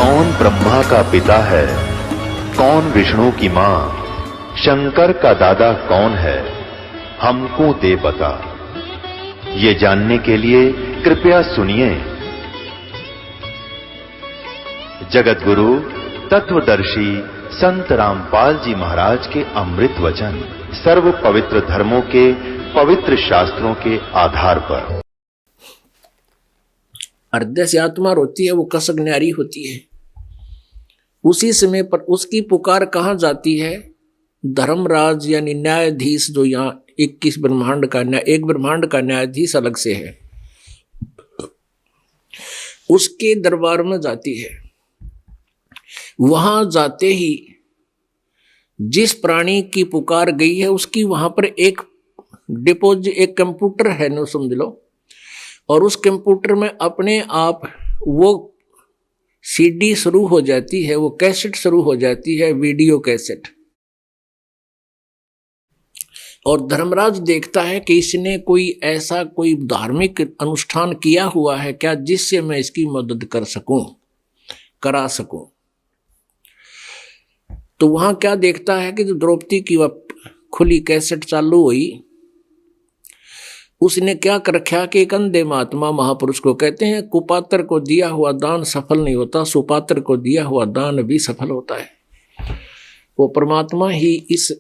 कौन ब्रह्मा का पिता है, कौन विष्णु की मां, शंकर का दादा कौन है, हमको दे बता। ये जानने के लिए कृपया सुनिए। जगत गुरु तत्वदर्शी संत रामपाल जी महाराज के अमृत वचन सर्व पवित्र धर्मों के पवित्र शास्त्रों के आधार पर। हृदय से आत्मा रोती है, वो कसक न्यारी होती है। उसी समय पर उसकी पुकार कहाँ जाती है? धर्मराज यानी न्यायाधीश, जो यहाँ 21 ब्रह्मांड का एक ब्रह्मांड का न्यायाधीश अलग से है, उसके दरबार में जाती है। वहां जाते ही जिस प्राणी की पुकार गई है उसकी वहां पर एक एक कंप्यूटर है, न समझ लो, और उस कंप्यूटर में अपने आप वो सीडी शुरू हो जाती है, वो कैसेट शुरू हो जाती है, वीडियो कैसेट। और धर्मराज देखता है कि इसने कोई ऐसा कोई धार्मिक अनुष्ठान किया हुआ है क्या जिससे मैं इसकी मदद करा सकूं। तो वहां क्या देखता है कि जो द्रौपदी की वह खुली कैसेट चालू हुई, उसने क्या कर रखा कि एक अंधे महात्मा महापुरुष को कहते हैं, कुपात्र को दिया हुआ दान सफल नहीं होता, सुपात्र को दिया हुआ दान भी सफल होता है। वो परमात्मा ही इस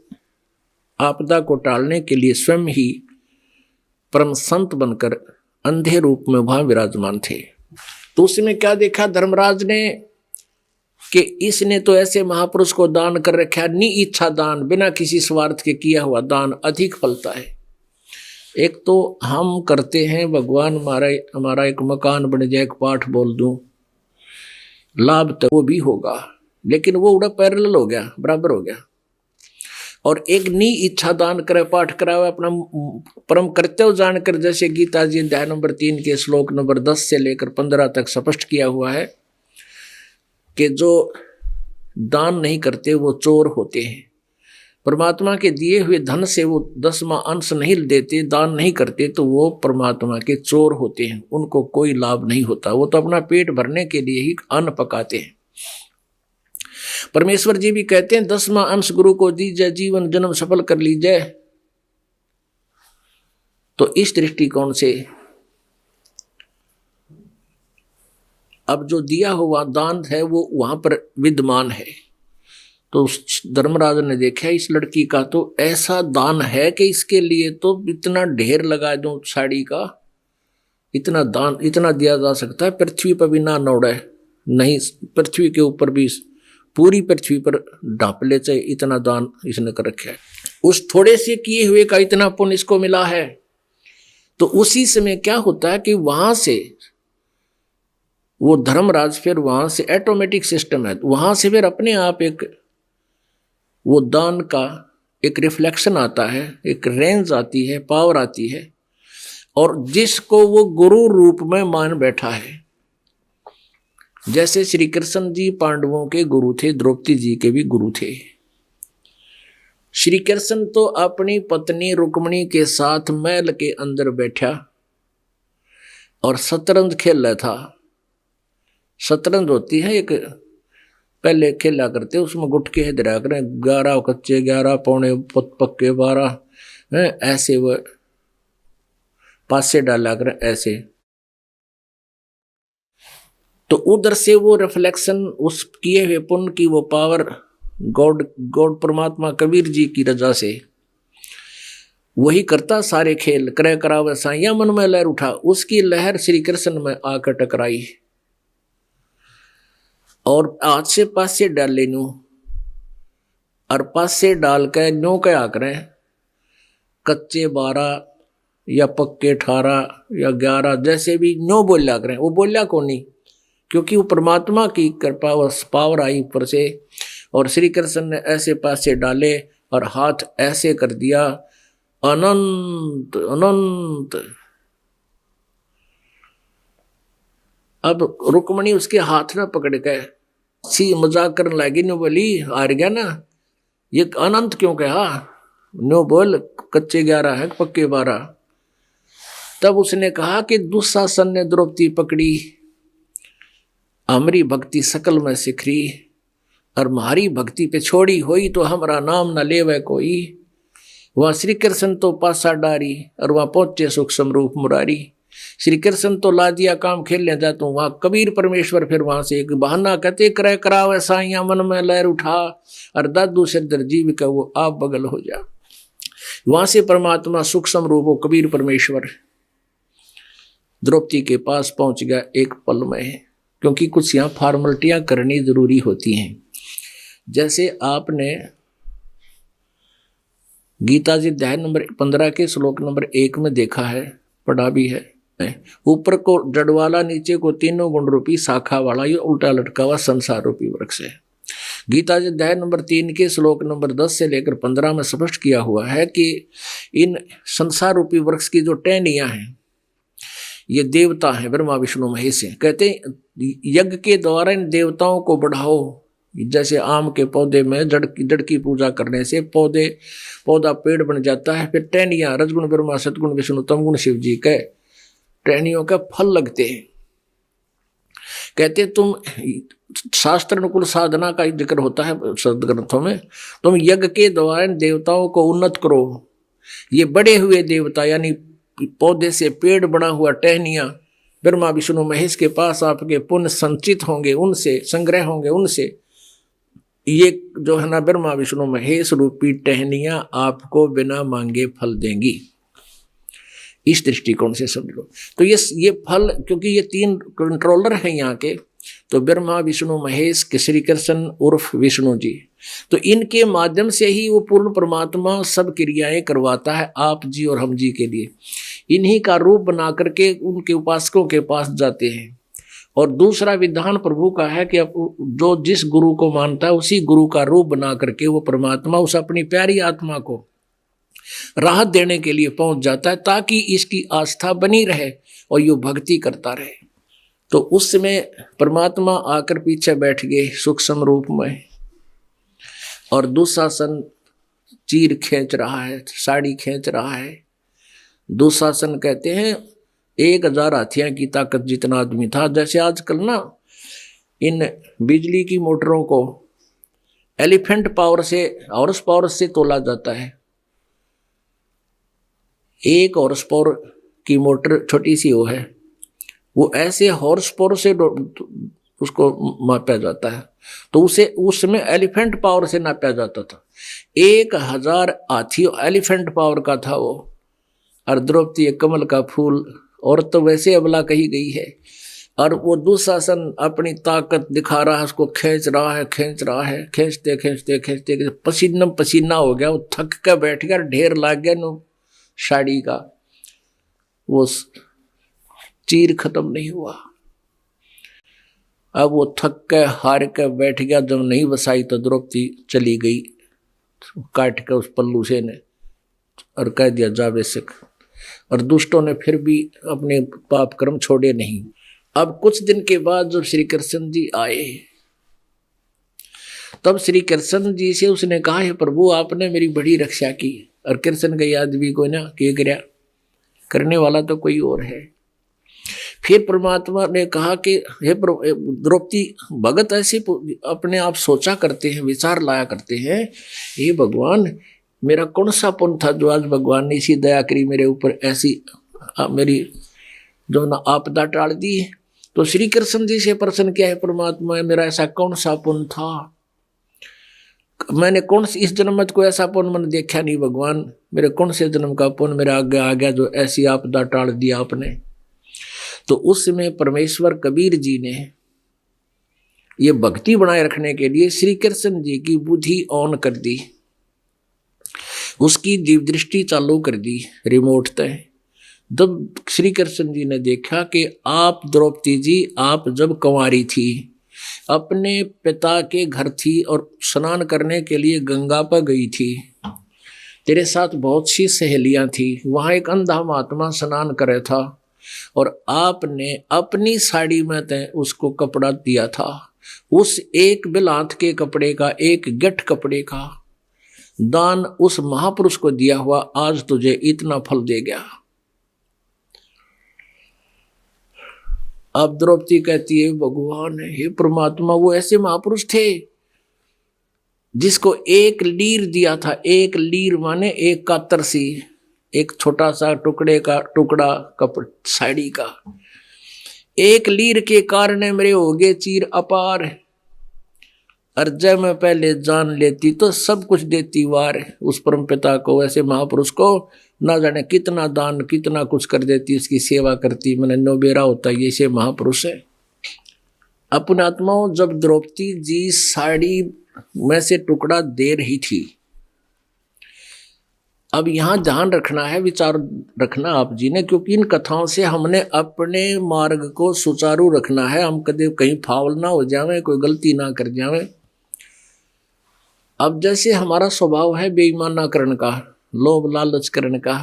आपदा को टालने के लिए स्वयं ही परम संत बनकर अंधे रूप में वहां विराजमान थे। तो उसमें क्या देखा धर्मराज ने कि इसने तो ऐसे महापुरुष को दान कर रखा, नि इच्छा दान, बिना किसी स्वार्थ के किया हुआ दान अधिक फलता है। एक तो हम करते हैं भगवान हमारा एक मकान बन जाए, एक पाठ बोल दूं, लाभ तो वो भी होगा, लेकिन वो उड़ा पैरेलल हो गया, बराबर हो गया। और एक नी इच्छा दान करे, पाठ करावे, अपना परम कर्तव्य जानकर, जैसे गीता जी अध्याय नंबर 3 के श्लोक नंबर 10 से लेकर 15 तक स्पष्ट किया हुआ है कि जो दान नहीं करते वो चोर होते हैं। परमात्मा के दिए हुए धन से वो 10वां अंश नहीं देते, दान नहीं करते, तो वो परमात्मा के चोर होते हैं, उनको कोई लाभ नहीं होता। वो तो अपना पेट भरने के लिए ही अन्न पकाते हैं। परमेश्वर जी भी कहते हैं 10वां अंश गुरु को दीजिए, जीवन जन्म सफल कर लीजिए। तो इस दृष्टिकोण से अब जो दिया हुआ दान है वो वहां पर विद्यमान है। तो धर्मराज ने देखा इस लड़की का तो ऐसा दान है कि इसके लिए तो इतना ढेर लगा दूं साड़ी का, इतना दान इतना दिया जा सकता है, पृथ्वी पर भी ना नौड़े, नहीं पृथ्वी के ऊपर भी, पूरी पृथ्वी पर ढांप ले चाहे, इतना दान इसने कर रखा है। उस थोड़े से किए हुए का इतना पुण्य इसको मिला है। तो उसी समय क्या होता है कि वहां से वो धर्मराज फिर वहां से ऑटोमेटिक सिस्टम है, वहां से फिर अपने आप एक वो दान का एक रिफ्लेक्शन आता है, एक रेंज आती है, पावर आती है, और जिसको वो गुरु रूप में मान बैठा है। जैसे श्री कृष्ण जी पांडवों के गुरु थे, द्रौपदी जी के भी गुरु थे। श्री कृष्ण तो अपनी पत्नी रुक्मिणी के साथ महल के अंदर बैठा और शतरंज खेल रहा था। शतरंज होती है एक, पहले खेला करते, उसमें गुटके दरा करें, 11 कच्चे 11 पौने पक्के 12 ऐसे वो पासे डाला करें ऐसे। तो उधर से वो रिफ्लेक्शन उस किए हुए पुण्य की वो पावर गॉड परमात्मा कबीर जी की रजा से वही करता सारे खेल करे करावे साइया मन में लहर उठा, उसकी लहर श्री कृष्ण में आकर टकराई और हाथ से पासे डाले नू, और पासे डाल के नो क्या करें, कच्चे 12 या पक्के 18 या 11 जैसे भी नो बोलिया करें। वो बोलिया को नहीं, क्योंकि वो परमात्मा की कृपा और पावर आई ऊपर से, और श्री कृष्ण ने ऐसे पासे डाले और हाथ ऐसे कर दिया, अनंत अनंत। अब रुक्मिणी उसके हाथ में पकड़ के सी मजाक करने लगी, नो बोली हार गया ना, ये अनंत क्यों कहा, नो बोल कच्चे 11 है पक्के 12। तब उसने कहा कि दुशासन ने द्रौपदी पकड़ी हमारी भक्ति सकल में सिखरी, और हमारी भक्ति पे छोड़ी होई तो हमारा नाम न लेवे कोई। वहाँ श्री कृष्ण तो पासा डारी, और वहाँ पहुंचे सूक्ष्म रूप मुरारी। श्री कृष्ण तो ला दिया काम खेल ले जाता हूँ, वहाँ कबीर परमेश्वर फिर वहां से एक बहाना कहते करे करावे साइया मन में लहर उठा, और दादू सिद्धर जीव का वो आप बगल हो जा। वहां से परमात्मा सूक्ष्म रूप हो कबीर परमेश्वर द्रौपदी के पास पहुंच गया एक पल में, क्योंकि कुछ यहाँ फॉर्मेलिटियां करनी जरूरी होती हैं। जैसे आपने गीता जी अध्याय नंबर 15 के श्लोक नंबर 1 में देखा है, पढ़ा भी है। ऊपर को जड़ वाला, नीचे को तीनों गुण रूपी शाखा वाला ये उल्टा लटका हुआ संसार रूपी वृक्ष है। गीता जी अध्याय नंबर 3 के श्लोक नंबर 10 से लेकर 15 में स्पष्ट किया हुआ है कि इन संसार रूपी वृक्ष की जो टहनियां हैं ये देवता हैं, ब्रह्मा विष्णु महेश हैं। कहते हैं यज्ञ के द्वारा इन देवताओं को बढ़ाओ। जैसे आम के पौधे में जड़ की पूजा करने से पौधा पेड़ बन जाता है, फिर टहनियां रजगुण ब्रह्मा सतगुण विष्णु तमगुण शिव जी के टहनियों का फल लगते हैं। कहते तुम शास्त्र अनुकूल साधना का जिक्र होता है सदग्रंथों में, तुम यज्ञ के द्वारा देवताओं को उन्नत करो। ये बड़े हुए देवता यानी पौधे से पेड़ बना हुआ टहनियां ब्रह्मा विष्णु महेश के पास आपके पुण्य संचित होंगे, उनसे संग्रह होंगे, उनसे ये जो है ना ब्रह्मा विष्णु महेश रूपी टहनियां आपको बिना मांगे फल देंगी। इस दृष्टिकोण से समझ लो। तो ये फल, क्योंकि ये 3 कंट्रोलर हैं यहाँ के, तो ब्रह्मा विष्णु महेश के श्री कृष्ण उर्फ विष्णु जी, तो इनके माध्यम से ही वो पूर्ण परमात्मा सब क्रियाएं करवाता है आप जी और हम जी के लिए। इन्हीं का रूप बना करके उनके उपासकों के पास जाते हैं। और दूसरा विधान प्रभु का है कि जो जिस गुरु को मानता है उसी गुरु का रूप बना करके वो परमात्मा उस अपनी प्यारी आत्मा को राहत देने के लिए पहुंच जाता है, ताकि इसकी आस्था बनी रहे और ये भक्ति करता रहे। तो उस समय परमात्मा आकर पीछे बैठ गए सूक्ष्म रूप में, और दुशासन चीर खींच रहा है, साड़ी खींच रहा है। दुशासन कहते हैं 1000 हाथियां की ताकत जितना आदमी था। जैसे आजकल ना इन बिजली की मोटरों को एलिफेंट पावर से, हॉर्स पावर से तोला जाता है। 1 हॉर्स पावर की मोटर छोटी सी वो है, वो ऐसे हॉर्स पावर से उसको मापा जाता है। तो उसे उसमें एलिफेंट पावर से नापा जाता था। 1000 हाथी एलिफेंट पावर का था वो। और द्रौपदी कमल का फूल, और तो वैसे अबला कही गई है। और वो दुशासन अपनी ताकत दिखा रहा है, उसको खींच रहा है, खींचते खींचते पसीना पसीना हो गया। वो थक कर बैठ गया, ढेर लाग गया नो साड़ी का। वो चीर खत्म नहीं हुआ। अब वो थक के हार के बैठ गया। जब नहीं बसाई तो द्रौपदी चली गई, काट के उस पल्लू से ने, और कह दिया जा बेशक। और दुष्टों ने फिर भी अपने पाप कर्म छोड़े नहीं। अब कुछ दिन के बाद जब श्री कृष्ण जी आए, तब श्री कृष्ण जी से उसने कहा है प्रभु आपने मेरी बड़ी रक्षा की। और कृष्ण के आदमी को ना के करया, करने वाला तो कोई और है। फिर परमात्मा ने कहा कि हे द्रौपदी भगत ऐसे अपने आप सोचा करते हैं, विचार लाया करते हैं, हे भगवान मेरा कौन सा पुण्य था जो आज भगवान ने इसी दया करी मेरे ऊपर, ऐसी मेरी जो ना आपदा टाल दी। तो श्री कृष्ण जी से प्रश्न किया है परमात्मा, मेरा ऐसा कौन सा पुण्य था, मैंने कौन सी इस जन्म में कोई ऐसा पुण्य मैंने देखा नहीं भगवान, मेरे कौन से जन्म का पुण्य मेरे आगे आ गया जो ऐसी आपदा टाल दिया आपने। तो उस समय परमेश्वर कबीर जी ने ये भक्ति बनाए रखने के लिए श्री कृष्ण जी की बुद्धि ऑन कर दी, उसकी दिव्य दृष्टि चालू कर दी रिमोट तय। जब श्री कृष्ण जी ने देखा कि आप द्रौपदी जी आप जब कुंवारी थी, अपने पिता के घर थी और स्नान करने के लिए गंगा पर गई थी, तेरे साथ बहुत सी सहेलियां थी, वहां एक अंधा महात्मा स्नान करे था और आपने अपनी साड़ी में तय उसको कपड़ा दिया था। उस एक बिलात के कपड़े का, एक गठ कपड़े का दान उस महापुरुष को दिया हुआ आज तुझे इतना फल दे गया। अब द्रौपदी कहती है भगवान हे परमात्मा, वो ऐसे महापुरुष थे जिसको एक लीर दिया था। एक लीर माने एक कातर सी, एक छोटा सा टुकड़ा कपड़ साड़ी का। एक लीर के कारण मेरे हो गए चीर अपार, और जब मैं पहले जान लेती तो सब कुछ देती वार। उस परम पिता को, ऐसे महापुरुष को ना जाने कितना दान कितना कुछ कर देती, उसकी सेवा करती। मैंने नोबेरा होता ये से महापुरुष है। अपने आत्माओं, जब द्रौपदी जी साड़ी में से टुकड़ा दे रही थी, अब यहां ध्यान रखना है, विचार रखना आप जी ने, क्योंकि इन कथाओं से हमने अपने मार्ग को सुचारू रखना है। हम कभी कहीं फावल ना हो जावे, कोई गलती ना कर जावे। अब जैसे हमारा स्वभाव है बेईमाना करने का, लोभ लालच करने का,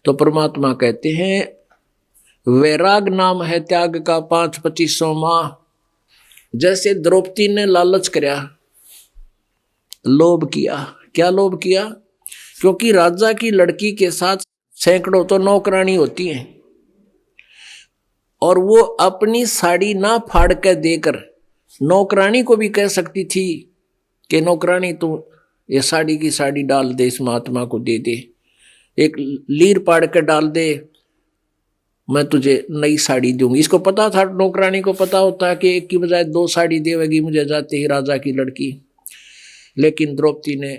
तो परमात्मा कहते हैं वैराग नाम है त्याग का 5-25 माह। जैसे द्रौपदी ने लालच करया, लोभ किया। क्या लोभ किया? क्योंकि राजा की लड़की के साथ सैकड़ों तो नौकरानी होती हैं, और वो अपनी साड़ी ना फाड़ कर देकर नौकरानी को भी कह सकती थी कि नौकरानी तू ये साड़ी की साड़ी डाल दे, इस महात्मा को दे दे, एक लीर पाड़ कर डाल दे, मैं तुझे नई साड़ी दूंगी। इसको पता था, नौकरानी को पता होता कि एक की बजाय 2 साड़ी देवेगी मुझे जाते ही राजा की लड़की। लेकिन द्रौपदी ने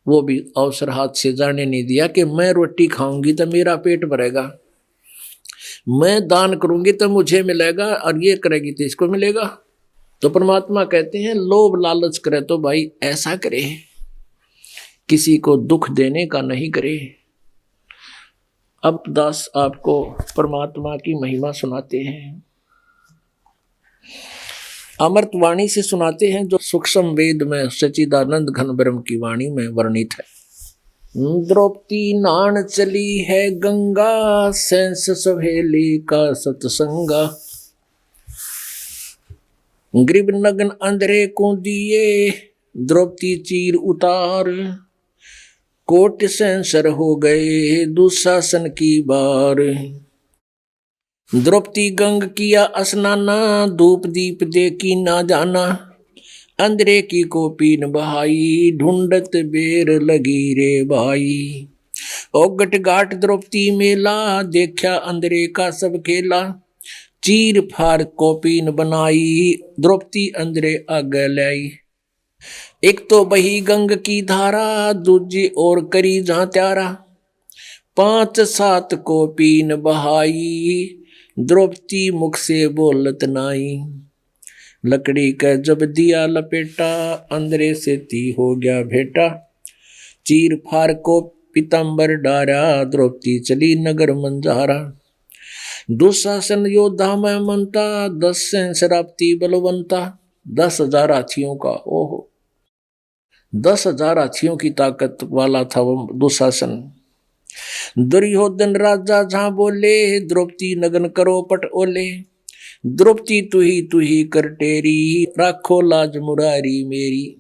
वो भी अवसर हाथ से जाने नहीं दिया कि मैं रोटी खाऊंगी तो मेरा पेट भरेगा, मैं दान करूंगी तो मुझे मिलेगा, और ये करेगी तो इसको मिलेगा। तो परमात्मा कहते हैं लोभ लालच करे तो भाई ऐसा करे, किसी को दुख देने का नहीं करे। अब दास आपको परमात्मा की महिमा सुनाते हैं, अमृतवाणी से सुनाते हैं, जो सूक्ष्म वेद में सच्चिदानंद घन ब्रह्म की वाणी में वर्णित है। द्रौपदी नान चली है गंगा, सेंस सहेली का सत्संगा। ग्रीब नगन अंधरे को दिए, द्रौपदी चीर उतार। कोट सेंसर हो गए दुशासन की बार। द्रौपदी गंग किया स्नाना, धूप दीप देखी ना जाना। अंधरे की कोपीन बहाई, ढूंढत बेर लगी रे भाई। ओगट घाट द्रौपदी मेला, देखा अंधरे का सब खेला। चीर फार कोपीन बनाई, द्रौपदी अंधरे आगे लाई। एक तो बही गंग की धारा, दूजी और करी जहां त्यारा। 5-7 कोपीन बहाई, द्रौपदी मुख से बोलत नाई। लकड़ी का जब दिया लपेटा, अंधरे से ती हो गया भेटा। चीर फार को पीताम्बर डारा, द्रौपदी चली नगर मंजारा। दुशासन योद्धा में मनता, 10 सहस्राब्दी बलवंता। 10,000 हाथियों का, ओहो 10,000 हाथियों की ताकत वाला था वो दुशासन। दुर्योधन राजा जहां बोले, द्रौपदी नगन करो पट ओले। द्रौपदी तू ही कर टेरी, राखो लाज मुरारी मेरी।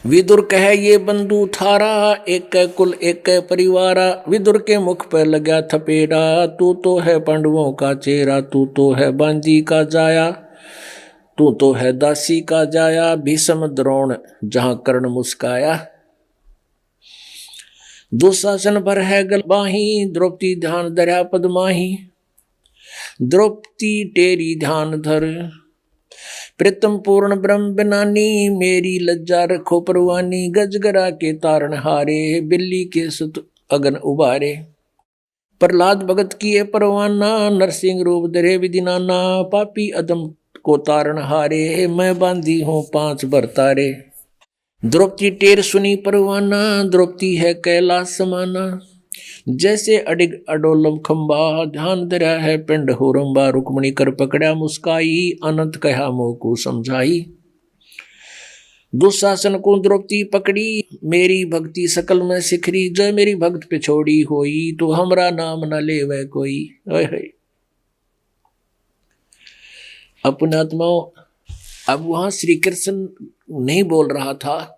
विदुर कहे ये बंधु थारा, एक कुल एक परिवारा। विदुर के मुख पर लगा थपेड़ा, तू तो है पांडवों का चेहरा। तू तो है बांदी का जाया, तू तो है दासी का जाया। भीष्म द्रोण जहां कर्ण मुस्काया। दुशासन भर है गलबाही, द्रौपदी ध्यान धरा पदमाही। द्रौपदी तेरी ध्यान धर, प्रीतम पूर्ण ब्रह्म बनानी। मेरी लज्जा रखो परवानी, गजगरा के तारण हारे। बिल्ली के सुत अगन उबारे। प्रहलाद भगत किए परवाना, नरसिंह रूप धरे विधि नाना। पापी अदम को तारण हारे, मैं बांधी हूं 5 बरतारे। द्रौपदी टेर सुनी परवाना, द्रौपदी है कैलाश समाना। जैसे अडिग अडोलम खंबा, ध्यान धरा है पिंड होरंबा। रुक्मणी कर पकड़ा मुस्काई, अनंत कहा मोह को समझाई। दुशासन को द्रौपदी पकड़ी, मेरी भक्ति सकल में सिखरी। जय मेरी भक्त पे छोड़ी होई, तो हमरा नाम न ले वह कोई। अपने आत्माओं, अब वहां श्री कृष्ण नहीं बोल रहा था,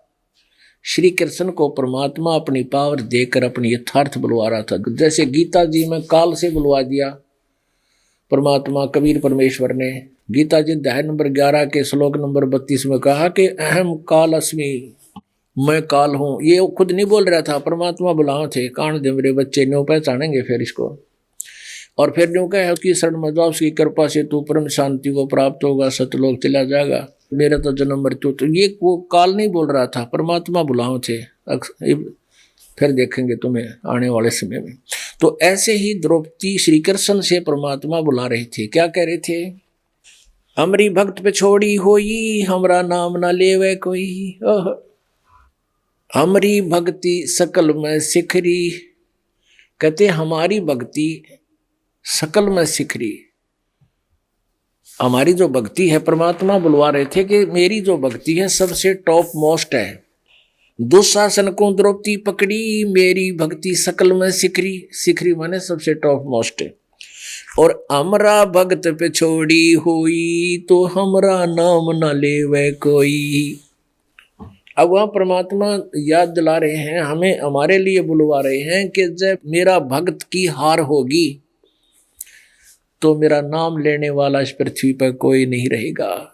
श्री कृष्ण को परमात्मा अपनी पावर देकर अपनी यथार्थ बुलवा रहा था। जैसे गीता जी में काल से बुलवा दिया, परमात्मा कबीर परमेश्वर ने गीता जी अध्याय नंबर 11 के श्लोक नंबर 32 में कहा कि अहम काल अस्मि, मैं काल हूं। ये खुद नहीं बोल रहा था, परमात्मा बुलाओ थे, कान दे मेरे बच्चे, न्यू पहचानेंगे फिर इसको। और फिर न्यू कहे उसकी शरण में जाओ, उसकी कृपा से तू परम शांति को प्राप्त होगा, सतलोक चला जाएगा, मेरा तो जन्म मृत्यु। तो ये वो काल नहीं बोल रहा था, परमात्मा बुलाओ थे, फिर देखेंगे तुम्हें आने वाले समय में। तो ऐसे ही द्रौपदी श्री कृष्ण से परमात्मा बुला रहे थे। क्या कह रहे थे? हमरी भक्त पे छोड़ी होई, हमरा नाम ना लेवे कोई, हमरी भक्ति सकल में सिखरी। कहते हमारी भक्ति सकल में सिखरी, हमारी जो भक्ति है, परमात्मा बुलवा रहे थे कि मेरी जो भक्ति है सबसे टॉप मोस्ट है। दुशासन को द्रौपदी पकड़ी, मेरी भक्ति सकल में सिखरी, सिखरी माने सबसे टॉप मोस्ट है। और हमरा भक्त पे छोड़ी हुई, तो हमरा नाम न लेवे कोई। अब वह परमात्मा याद दिला रहे हैं हमें, हमारे लिए बुलवा रहे हैं कि जब मेरा भक्त की हार होगी तो मेरा नाम लेने वाला इस पृथ्वी पर कोई नहीं रहेगा।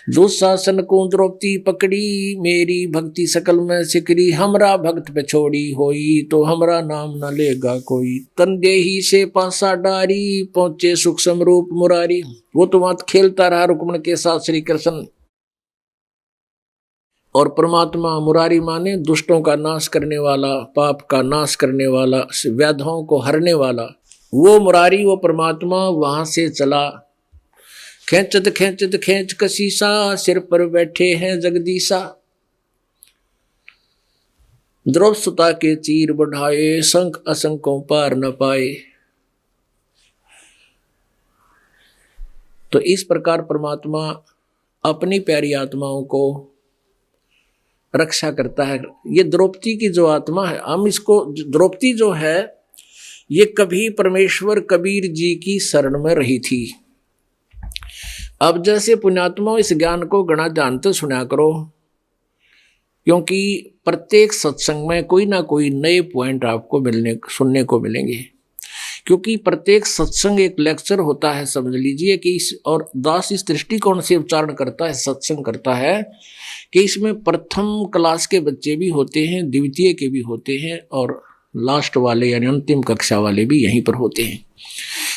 दुशासन को द्रौपदी पकड़ी, मेरी भक्ति सकल में सिकरी, हमरा भक्त पे छोड़ी होई, तो हमरा नाम न लेगा कोई। तनदेही से पासा डारी, पहुंचे सूक्ष्म रूप मुरारी। वो तो वहां खेलता रहा रुक्मण के साथ श्री कृष्ण। और परमात्मा मुरारी माने दुष्टों का नाश करने वाला, पाप का नाश करने वाला, व्याधों को हरने वाला। वो मुरारी, वो परमात्मा वहां से चला, खेचत खेचत खेच कसीसा, सिर पर बैठे हैं जगदीशा। द्रौप सुता के चीर बढ़ाए, शंख असंकों पार न पाए। तो इस प्रकार परमात्मा अपनी प्यारी आत्माओं को रक्षा करता है। ये द्रौपदी की जो आत्मा है, हम इसको, द्रौपदी जो है ये कभी परमेश्वर कबीर जी की शरण में रही थी। अब जैसे पुण्यात्मा इस ज्ञान को गणा जानते सुना करो, क्योंकि प्रत्येक सत्संग में कोई ना कोई नए पॉइंट आपको सुनने को मिलेंगे। क्योंकि प्रत्येक सत्संग एक लेक्चर होता है, समझ लीजिए कि और दास इस दृष्टिकोण से उच्चारण करता है, सत्संग करता है कि इसमें प्रथम क्लास के बच्चे भी होते हैं, द्वितीय के भी होते हैं, और लास्ट वाले यानी अंतिम कक्षा वाले भी यहीं पर होते हैं।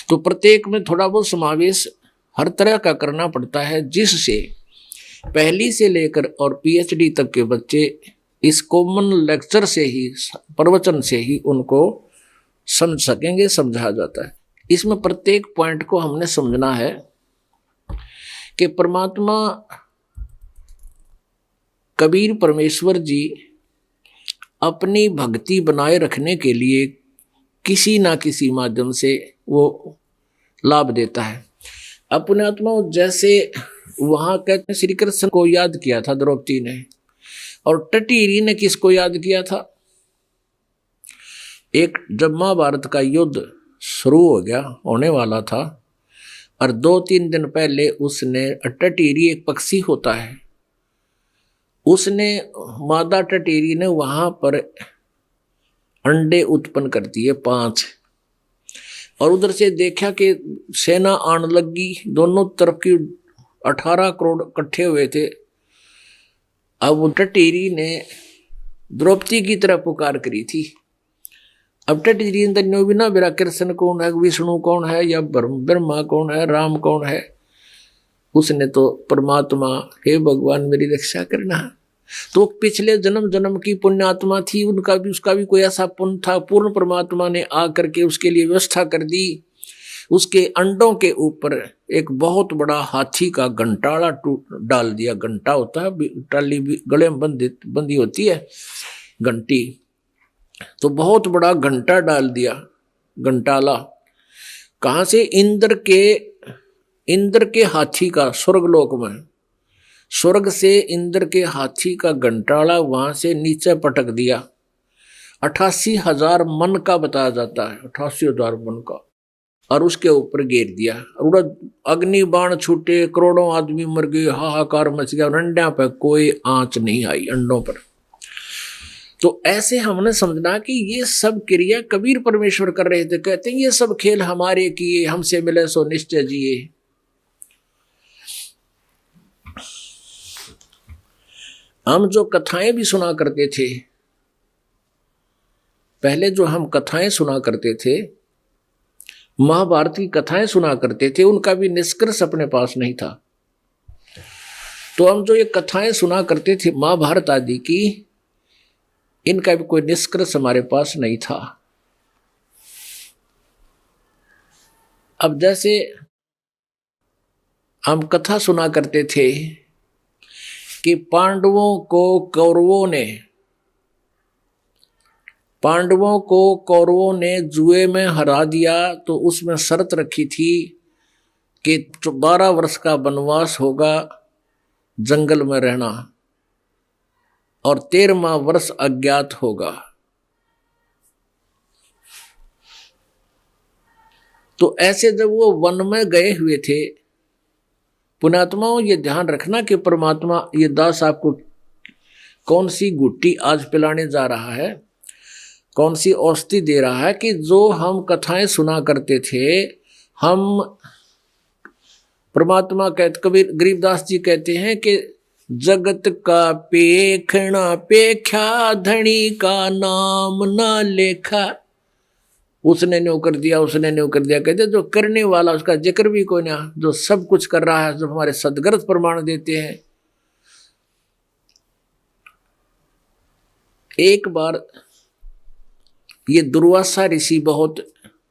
तो प्रत्येक में थोड़ा बहुत समावेश हर तरह का करना पड़ता है, जिससे पहली से लेकर और पीएचडी तक के बच्चे इस कॉमन लेक्चर से ही, प्रवचन से ही उनको समझ सकेंगे, समझा जाता है। इसमें प्रत्येक पॉइंट को हमने समझना है कि परमात्मा कबीर परमेश्वर जी अपनी भक्ति बनाए रखने के लिए किसी ना किसी माध्यम से वो लाभ देता है। अपने आत्मा जैसे वहां कहते हैं श्री कृष्ण को याद किया था द्रौपदी ने, और टटीरी ने किसको याद किया था? एक जब महाभारत का युद्ध शुरू हो गया, होने वाला था, और 2-3 दिन पहले उसने, टटीरी एक पक्षी होता है, उसने, मादा टटीरी ने वहां पर अंडे उत्पन्न कर दिए 5, और उधर से देखा कि सेना आने लगी, दोनों तरफ की 18 करोड़ इकट्ठे हुए थे। अब टटीरी ने द्रौपदी की तरफ पुकार करी थी। अब टटीरी ने भी ना मेरा कृष्ण कौन है, विष्णु कौन है, या ब्रह्मा कौन है, राम कौन है, उसने तो परमात्मा, हे भगवान मेरी रक्षा करना। तो पिछले जन्म की पुण्यात्मा थी, उनका भी, उसका भी कोई ऐसा पुण्य था, पूर्ण परमात्मा ने आकर के उसके लिए व्यवस्था कर दी। उसके अंडों के ऊपर एक बहुत बड़ा हाथी का घंटाड़ा डाल दिया। घंटा होता है, टाली भी गले में बंदी होती है घंटी, तो बहुत बड़ा घंटा डाल दिया, घंटाला। कहाँ से? इंद्र के हाथी का, स्वर्गलोक में, स्वर्ग से इंद्र के हाथी का घंटाला वहां से नीचे पटक दिया। 88,000 मन का बताया जाता है, 88,000 मन का, और उसके ऊपर घेर दिया। और अग्नि बाण छूटे, करोड़ों आदमी मर गए, हाहाकार मच गया, और अंडों पर कोई आंच नहीं आई, अंडों पर। तो ऐसे हमने समझना कि ये सब क्रिया कबीर परमेश्वर कर रहे थे। कहते हैं ये सब खेल हमारे किए, हमसे मिले सो निश्चय जिए। हम जो कथाएं भी सुना करते थे, पहले जो हम कथाएं सुना करते थे, महाभारत की कथाएं सुना करते थे, उनका भी निष्कर्ष अपने पास नहीं था। तो हम जो ये कथाएं सुना करते थे महाभारत आदि की, इनका भी कोई निष्कर्ष हमारे पास नहीं था। अब जैसे हम कथा सुना करते थे कि पांडवों को कौरवों ने जुए में हरा दिया, तो उसमें शर्त रखी थी कि 12 वर्ष का वनवास होगा, जंगल में रहना, और 13वां वर्ष अज्ञात होगा। तो ऐसे जब वो वन में गए हुए थे, पुण्यात्माओं ये ध्यान रखना कि परमात्मा ये दास आपको कौन सी गुट्टी आज पिलाने जा रहा है, कौन सी औषधि दे रहा है, कि जो हम कथाएं सुना करते थे, हम परमात्मा कहते, कबीर गरीबदास जी कहते हैं कि जगत का पेखना पेख्या, धनी का नाम ना लेखा। उसने न्यू कर दिया, उसने न्यू कर दिया। कहते जो करने वाला उसका जिक्र भी कोई ना, जो सब कुछ कर रहा है, जो हमारे सदगर्भ प्रमाण देते हैं। एक बार ये दुर्वासा ऋषि बहुत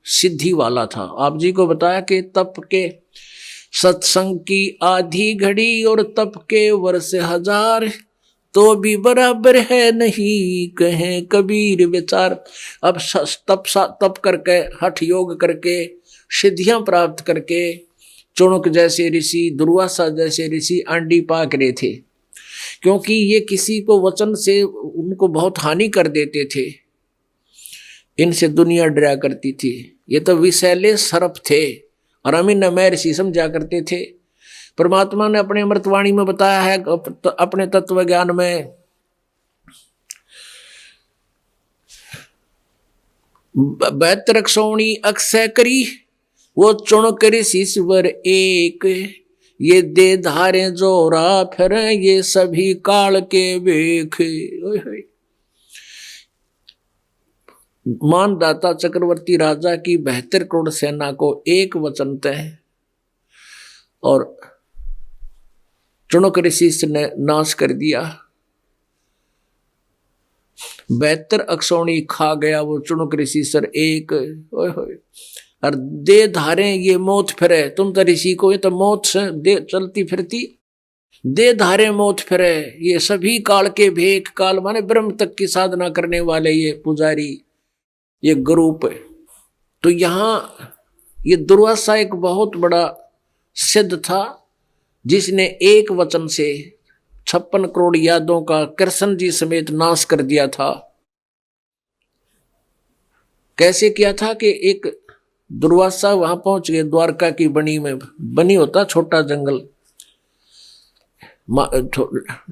सिद्धि वाला था। आप जी को बताया कि तप के सत्संग की आधी घड़ी और तप के वर्ष 1000, तो भी बराबर है नहीं कहें कबीर विचार। अब तप करके, हठ योग करके, सिद्धियां प्राप्त करके चुणक जैसे ऋषि, दुर्वासा जैसे ऋषि आंडी पाक रहे थे, क्योंकि ये किसी को वचन से उनको बहुत हानि कर देते थे। इनसे दुनिया डरा करती थी। ये तो विषैले सर्प थे और अमीन नमय ऋषि समझा करते थे। परमात्मा ने अपने अमृतवाणी में बताया है, अपने तत्व ज्ञान में, बैतरक्षोणी अक्षय करी, वो चुन करी शीश्वर एक, ये दे धारे जोरा फिर ये सभी काल के बेख। मानदाता चक्रवर्ती राजा की 72 करोड़ सेना को एक वचन तय और चुनक ऋषि ने नाश कर दिया। 72 अक्षौणी खा गया वो चुनक ऋषि सर एक। ओए होए, और दे धारे ये मौत फिरे। तुम तो ऋषि को, ये तो मौत से दे चलती फिरती, दे धारे मौत फिरे, ये सभी काल के भेख। काल माने ब्रह्म तक की साधना करने वाले ये पुजारी, ये ग्रुप। तो यहाँ ये दुर्वासा एक बहुत बड़ा सिद्ध था, जिसने एक वचन से 56 करोड़ यादों का कृष्ण जी समेत नाश कर दिया था। कैसे किया था कि एक दुर्वासा वहां पहुंच गए, द्वारका की बनी में, बनी होता छोटा जंगल,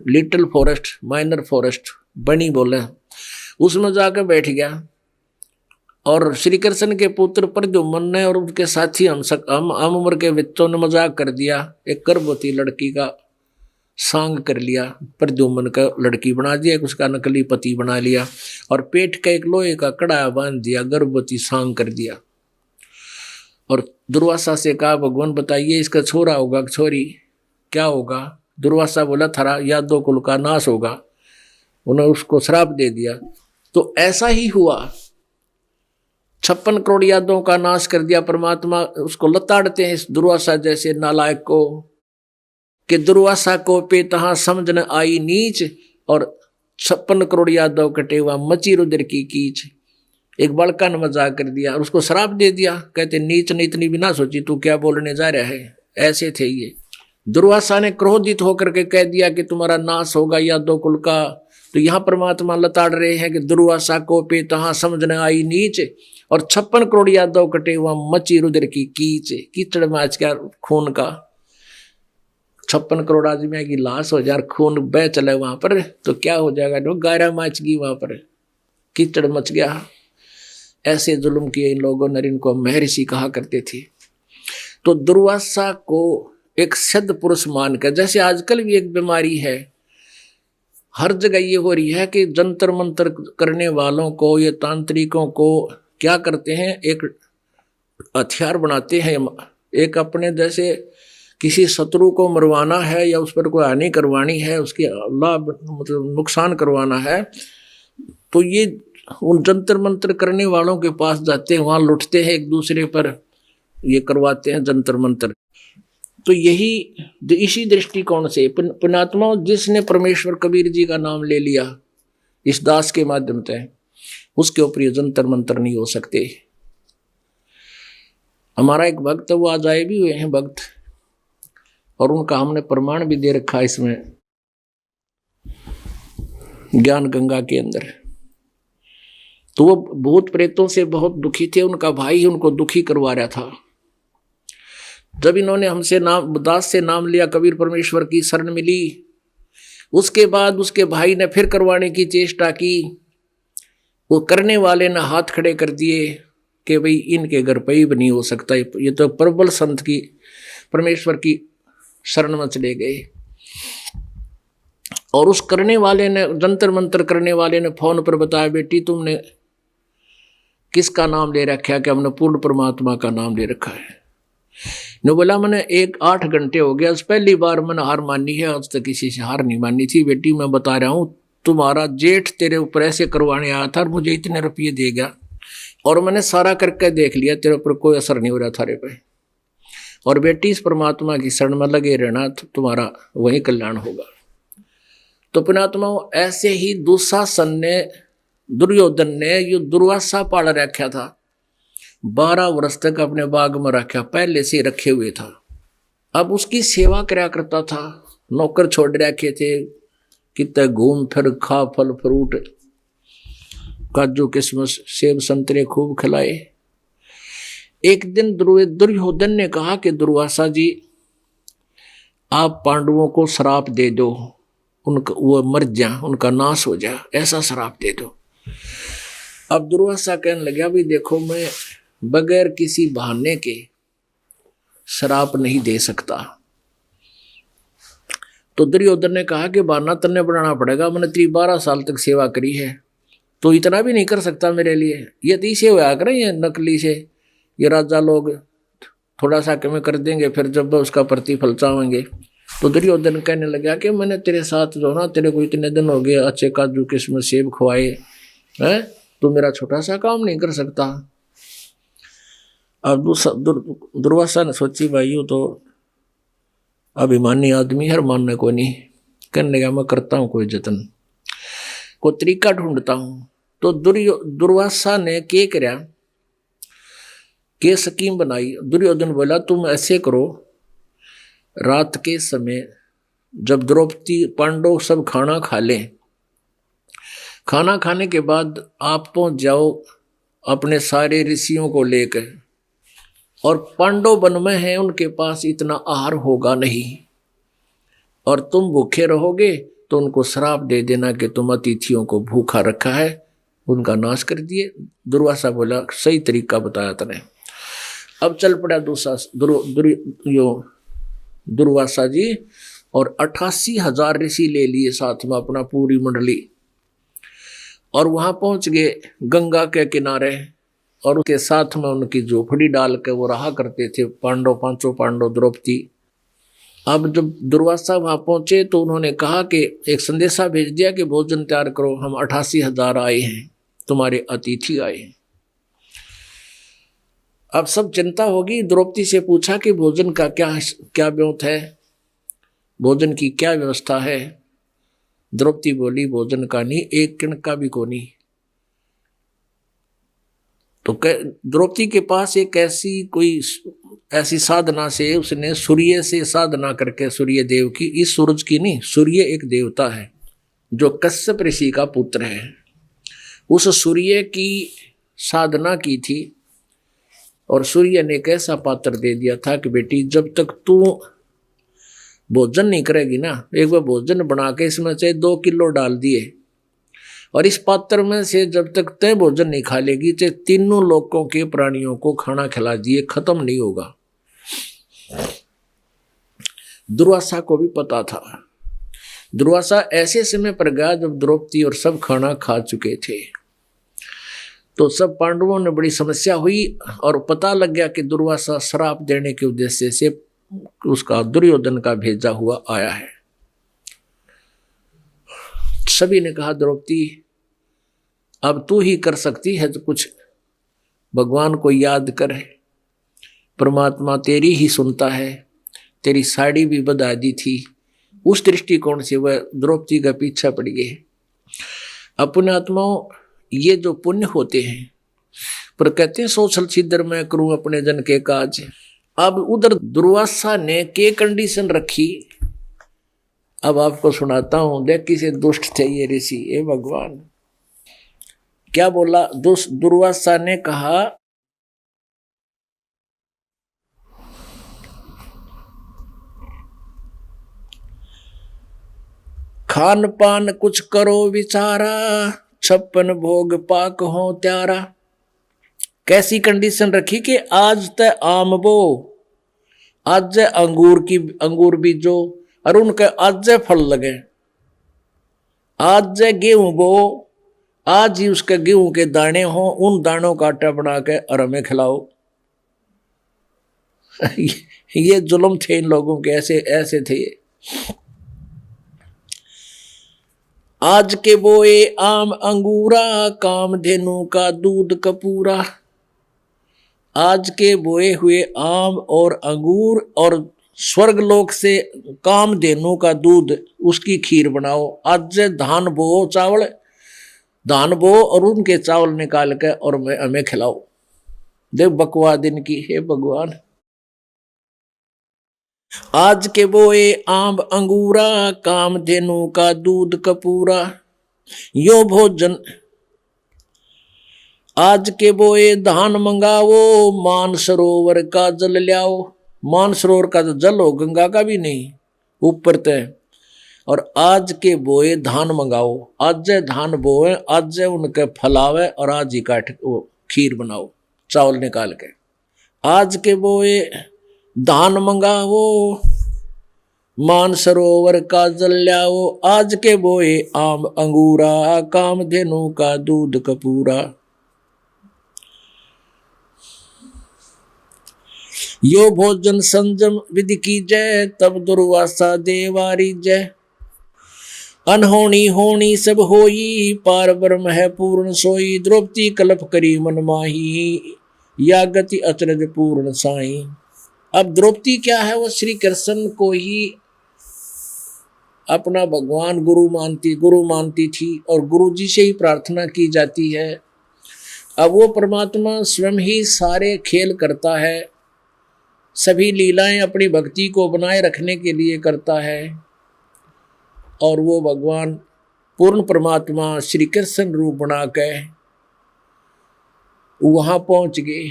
लिटिल फॉरेस्ट, माइनर फॉरेस्ट, बनी बोले, उसमें जाकर बैठ गया। और श्री कृष्ण के पुत्र प्रद्युम्न ने और उनके साथी हम उम्र के बच्चों ने मजाक कर दिया। एक गर्भवती लड़की का सांग कर लिया, प्रद्युम्न का लड़की बना दिया, उसका नकली पति बना लिया, और पेट का एक लोहे का कड़ा बांध दिया, गर्भवती सांग कर दिया। और दुर्वासा से कहा, भगवान बताइए इसका छोरा होगा छोरी, क्या होगा? दुर्वासा बोला, थारा यादव कुल का नाश होगा। उन्होंने उसको श्राप दे दिया। तो ऐसा ही हुआ, 56 करोड़ यादों का नाश कर दिया परमात्मा। उसको लताड़ते हैं इस दुर्वासा जैसे नालायक को, कि दुर्वासा को पे तहां समझ न आई नीच, और 56 करोड़ यादव कटे हुआ मची रुद्र की कीच। एक बड़का ने मजाक कर दिया और उसको श्राप दे दिया। कहते नीच ने इतनी भी ना सोची, तू क्या बोलने जा रहा है। ऐसे थे ये। दुर्वासा ने क्रोधित होकर के कह दिया कि तुम्हारा नाश होगा यादव कुल का। तो यहाँ परमात्मा लताड़ रहे हैं कि दुर्वासा को पे तहां समझ न आई नीच, और 56 करोड़ यादव कटे हुआ मची रुद्र की कीच। कीचड़ माच का खून का। 56 करोड़ आदमी की लाश हो जाए, खून बह चले वहां पर, तो क्या हो जाएगा? जो गायरा मच गई वहां पर, कीचड़ मच गया। ऐसे जुल्म किए इन लोगों ने, इनको महर्षि कहा करते थे। तो दुर्वासा को एक सिद्ध पुरुष मानकर, जैसे आजकल भी एक बीमारी है, हर जगह ये हो रही है कि जंतर मंतर करने वालों को, ये तांत्रिकों को क्या करते हैं, एक हथियार बनाते हैं। एक अपने जैसे किसी शत्रु को मरवाना है या उस पर कोई हानि करवानी है, उसकी लाभ मतलब नुकसान करवाना है, तो ये उन जंतर मंतर करने वालों के पास जाते हैं, वहां लुटते हैं एक दूसरे पर, ये करवाते हैं जंतर मंतर। तो यही इसी दृष्टिकोण से पुण्यात्मा, जिसने परमेश्वर कबीर जी का नाम ले लिया इस दास के माध्यम से, उसके ऊपर ये जंतर मंतर नहीं हो सकते। हमारा एक भक्त, वो आज आए भी हुए हैं भक्त, और उनका हमने प्रमाण भी दे रखा है इसमें ज्ञान गंगा के अंदर। तो वो भूत प्रेतों से बहुत दुखी थे, उनका भाई उनको दुखी करवा रहा था। जब इन्होंने हमसे नाम, दास से नाम लिया, कबीर परमेश्वर की शरण मिली, उसके बाद उसके भाई ने फिर करवाने की चेष्टा की। वो करने वाले ने हाथ खड़े कर दिए कि भाई इनके घर पे ही नहीं हो सकता, ये तो प्रबल संत की परमेश्वर की शरण में चले गए। और उस करने वाले ने, जंतर मंतर करने वाले ने फोन पर बताया, बेटी तुमने किसका नाम ले रखा है? कि हमने पूर्ण परमात्मा का नाम ले रखा है। ने बोला मैंने 8 घंटे हो गया, पहली बार मैंने हार मानी है, आज तक किसी से हार नहीं मानी थी। बेटी मैं बता रहा हूँ, तुम्हारा जेठ तेरे ऊपर ऐसे करवाने आया था और मुझे इतने रुपये देगा, और मैंने सारा करके देख लिया, तेरे ऊपर कोई असर नहीं हो रहा थारे पे। और बेटी इस परमात्मा की शरण में लगे रहना, तो तुम्हारा वही कल्याण होगा। तो पुण्यात्मा, ऐसे ही दुशासन ने, दुर्योधन ने ये दुर्वासा पाल रखा था, 12 वर्ष तक अपने बाग में रखा, पहले से रखे हुए था। अब उसकी सेवा कराया करता था, नौकर छोड़ रखे थे, कितने घूम फिर खा, फल फ्रूट, काजू किशमिश सेब संतरे खूब खिलाए। एक दिन दुर्योधन ने कहा कि दुर्वासा जी, आप पांडवों को श्राप दे दो, उनका वो मर जा, उनका नाश हो जा, ऐसा श्राप दे दो। अब दुर्वासा कहने लगा, भी देखो मैं बगैर किसी बहाने के श्राप नहीं दे सकता। तो दुर्योधन ने कहा कि बहाना तन्ने बनाना पड़ेगा, मैंने तेरी 12 साल तक सेवा करी है, तो इतना भी नहीं कर सकता मेरे लिए? ये तीसे हुआ करें, ये नकली से, ये राजा लोग थोड़ा सा कम कर देंगे, फिर जब उसका प्रतिफल चाहेंगे। तो दुर्योधन कहने लगा कि मैंने तेरे साथ जो ना, तेरे को इतने दिन हो गए, अच्छे काजू किशमिश सेब खुआए हैं, तो मेरा छोटा सा काम नहीं कर सकता? अब दुर्वासा ने सोची, भाई वो तो अभिमानी आदमी है, मानने को नहीं। कहने लगा मैं करता हूँ कोई जतन, कोई तरीका ढूंढता हूँ। तो दुर्वासा ने क्या करा, के स्कीम बनाई। दुर्योधन बोला तुम ऐसे करो, रात के समय जब द्रौपदी पांडव सब खाना खा लें, खाना खाने के बाद आप पहुंच जाओ अपने सारे ऋषियों को लेकर, और पांडव वन में हैं, उनके पास इतना आहार होगा नहीं, और तुम भूखे रहोगे तो उनको श्राप दे देना कि तुम अतिथियों को भूखा रखा है, उनका नाश कर दिए। दुर्वासा बोला सही तरीका बताया तने। अब चल पड़ा दुर्वासा जी, और 88,000 ऋषि ले लिए साथ में अपना पूरी मंडली, और वहां पहुंच गए गंगा के किनारे, और उसके साथ में उनकी झोपड़ी डाल के वो रहा करते थे पांडव, 5 पांडव, द्रौपदी। अब जब दुर्वासा वहां पहुंचे तो उन्होंने कहा कि एक संदेशा भेज दिया कि भोजन तैयार करो, हम 88,000 आए हैं, तुम्हारे अतिथि आए हैं। अब सब चिंता होगी। द्रौपदी से पूछा कि भोजन का क्या ब्योत है, भोजन की क्या व्यवस्था है? द्रौपदी बोली भोजन का नहीं, एक किण का भी को नहीं। तो द्रौपदी के पास एक ऐसी साधना से, उसने सूर्य से साधना करके, सूर्य देव की, इस सूरज की नहीं, सूर्य एक देवता है जो कश्यप ऋषि का पुत्र है, उस सूर्य की साधना की थी। और सूर्य ने एक ऐसा पात्र दे दिया था कि बेटी जब तक तू भोजन नहीं करेगी ना। एक बार भोजन बना के इसमें से 2 किलो डाल दिए और इस पात्र में से जब तक तय भोजन नहीं खा लेगी, चाहे तीनों लोगों के प्राणियों को खाना खिला दिए, खत्म नहीं होगा। दुर्वासा को भी पता था। दुर्वासा ऐसे समय पर गया जब द्रौपदी और सब खाना खा चुके थे। तो सब पांडवों ने बड़ी समस्या हुई और पता लग गया कि दुर्वासा श्राप देने के उद्देश्य से उसका दुर्योधन का भेजा हुआ आया है। सभी ने कहा द्रौपदी अब तू ही कर सकती है तो कुछ भगवान को याद कर, परमात्मा तेरी ही सुनता है, तेरी साड़ी भी बधा दी थी। उस दृष्टिकोण से वह द्रौपदी का पीछा पड़ गए। अपने आत्माओं ये जो पुण्य होते हैं पर कहते हैं सोशल छिद्र मैं करूं अपने जन के काज। अब उधर दुर्वासा ने के कंडीशन रखी, अब आपको सुनाता हूं। देख किसे दुष्ट थे ये ऋषि, हे भगवान क्या बोला। दुर्वासा ने कहा खान पान कुछ करो विचारा, 56 भोग पाक हो त्यारा। कैसी कंडीशन रखी कि आज तक आम बो, आज अंगूर बीजो और उनके आज फल लगे, आज गेहूं बो, आज ही उसके गेहूं के दाने हो, उन दानों का आटा बना के और हमें खिलाओ। ये जुल्म थे इन लोगों के, ऐसे थे ये। आज के बोए आम अंगूरा, कामधेनु का दूध कपूरा। आज के बोए हुए आम और अंगूर और स्वर्गलोक से कामधेनु का दूध, उसकी खीर बनाओ। आज धान बो, चावल धान बो और उनके चावल निकाल के और हमें खिलाओ। देख बकवा दिन की, हे भगवान। आज के बोए आम अंगूरा, कामधेनु का दूध कपूरा। यो भोजन आज के बोए धान मंगाओ, मानसरोवर का जल लाओ। मानसरोवर का तो जल हो, गंगा का भी नहीं, ऊपर तय। और आज के बोए धान मंगाओ, आज धान बोए, आज उनके फलावे और आज ही काट वो खीर बनाओ चावल निकाल के। आज के बोए धान मंगाओ, मानसरोवर का जल लाओ। आज के बोए आम अंगूरा, कामधेनु का दूध कपूरा। यो भोजन संजम विधि की जय, तब दुर्वासा देवारी जय। अनहोनी होनी सब होई, पार ब्रह्म है पूर्ण सोई। द्रौपदी कल्प करी मन माही, या गति अचरज पूर्ण साई। अब द्रौपदी क्या है, वो श्री कृष्ण को ही अपना भगवान गुरु मानती थी और गुरु जी से ही प्रार्थना की जाती है। अब वो परमात्मा स्वयं ही सारे खेल करता है, सभी लीलाएं अपनी भक्ति को बनाए रखने के लिए करता है। और वो भगवान पूर्ण परमात्मा श्री कृष्ण रूप बना के वहां पहुंच गए।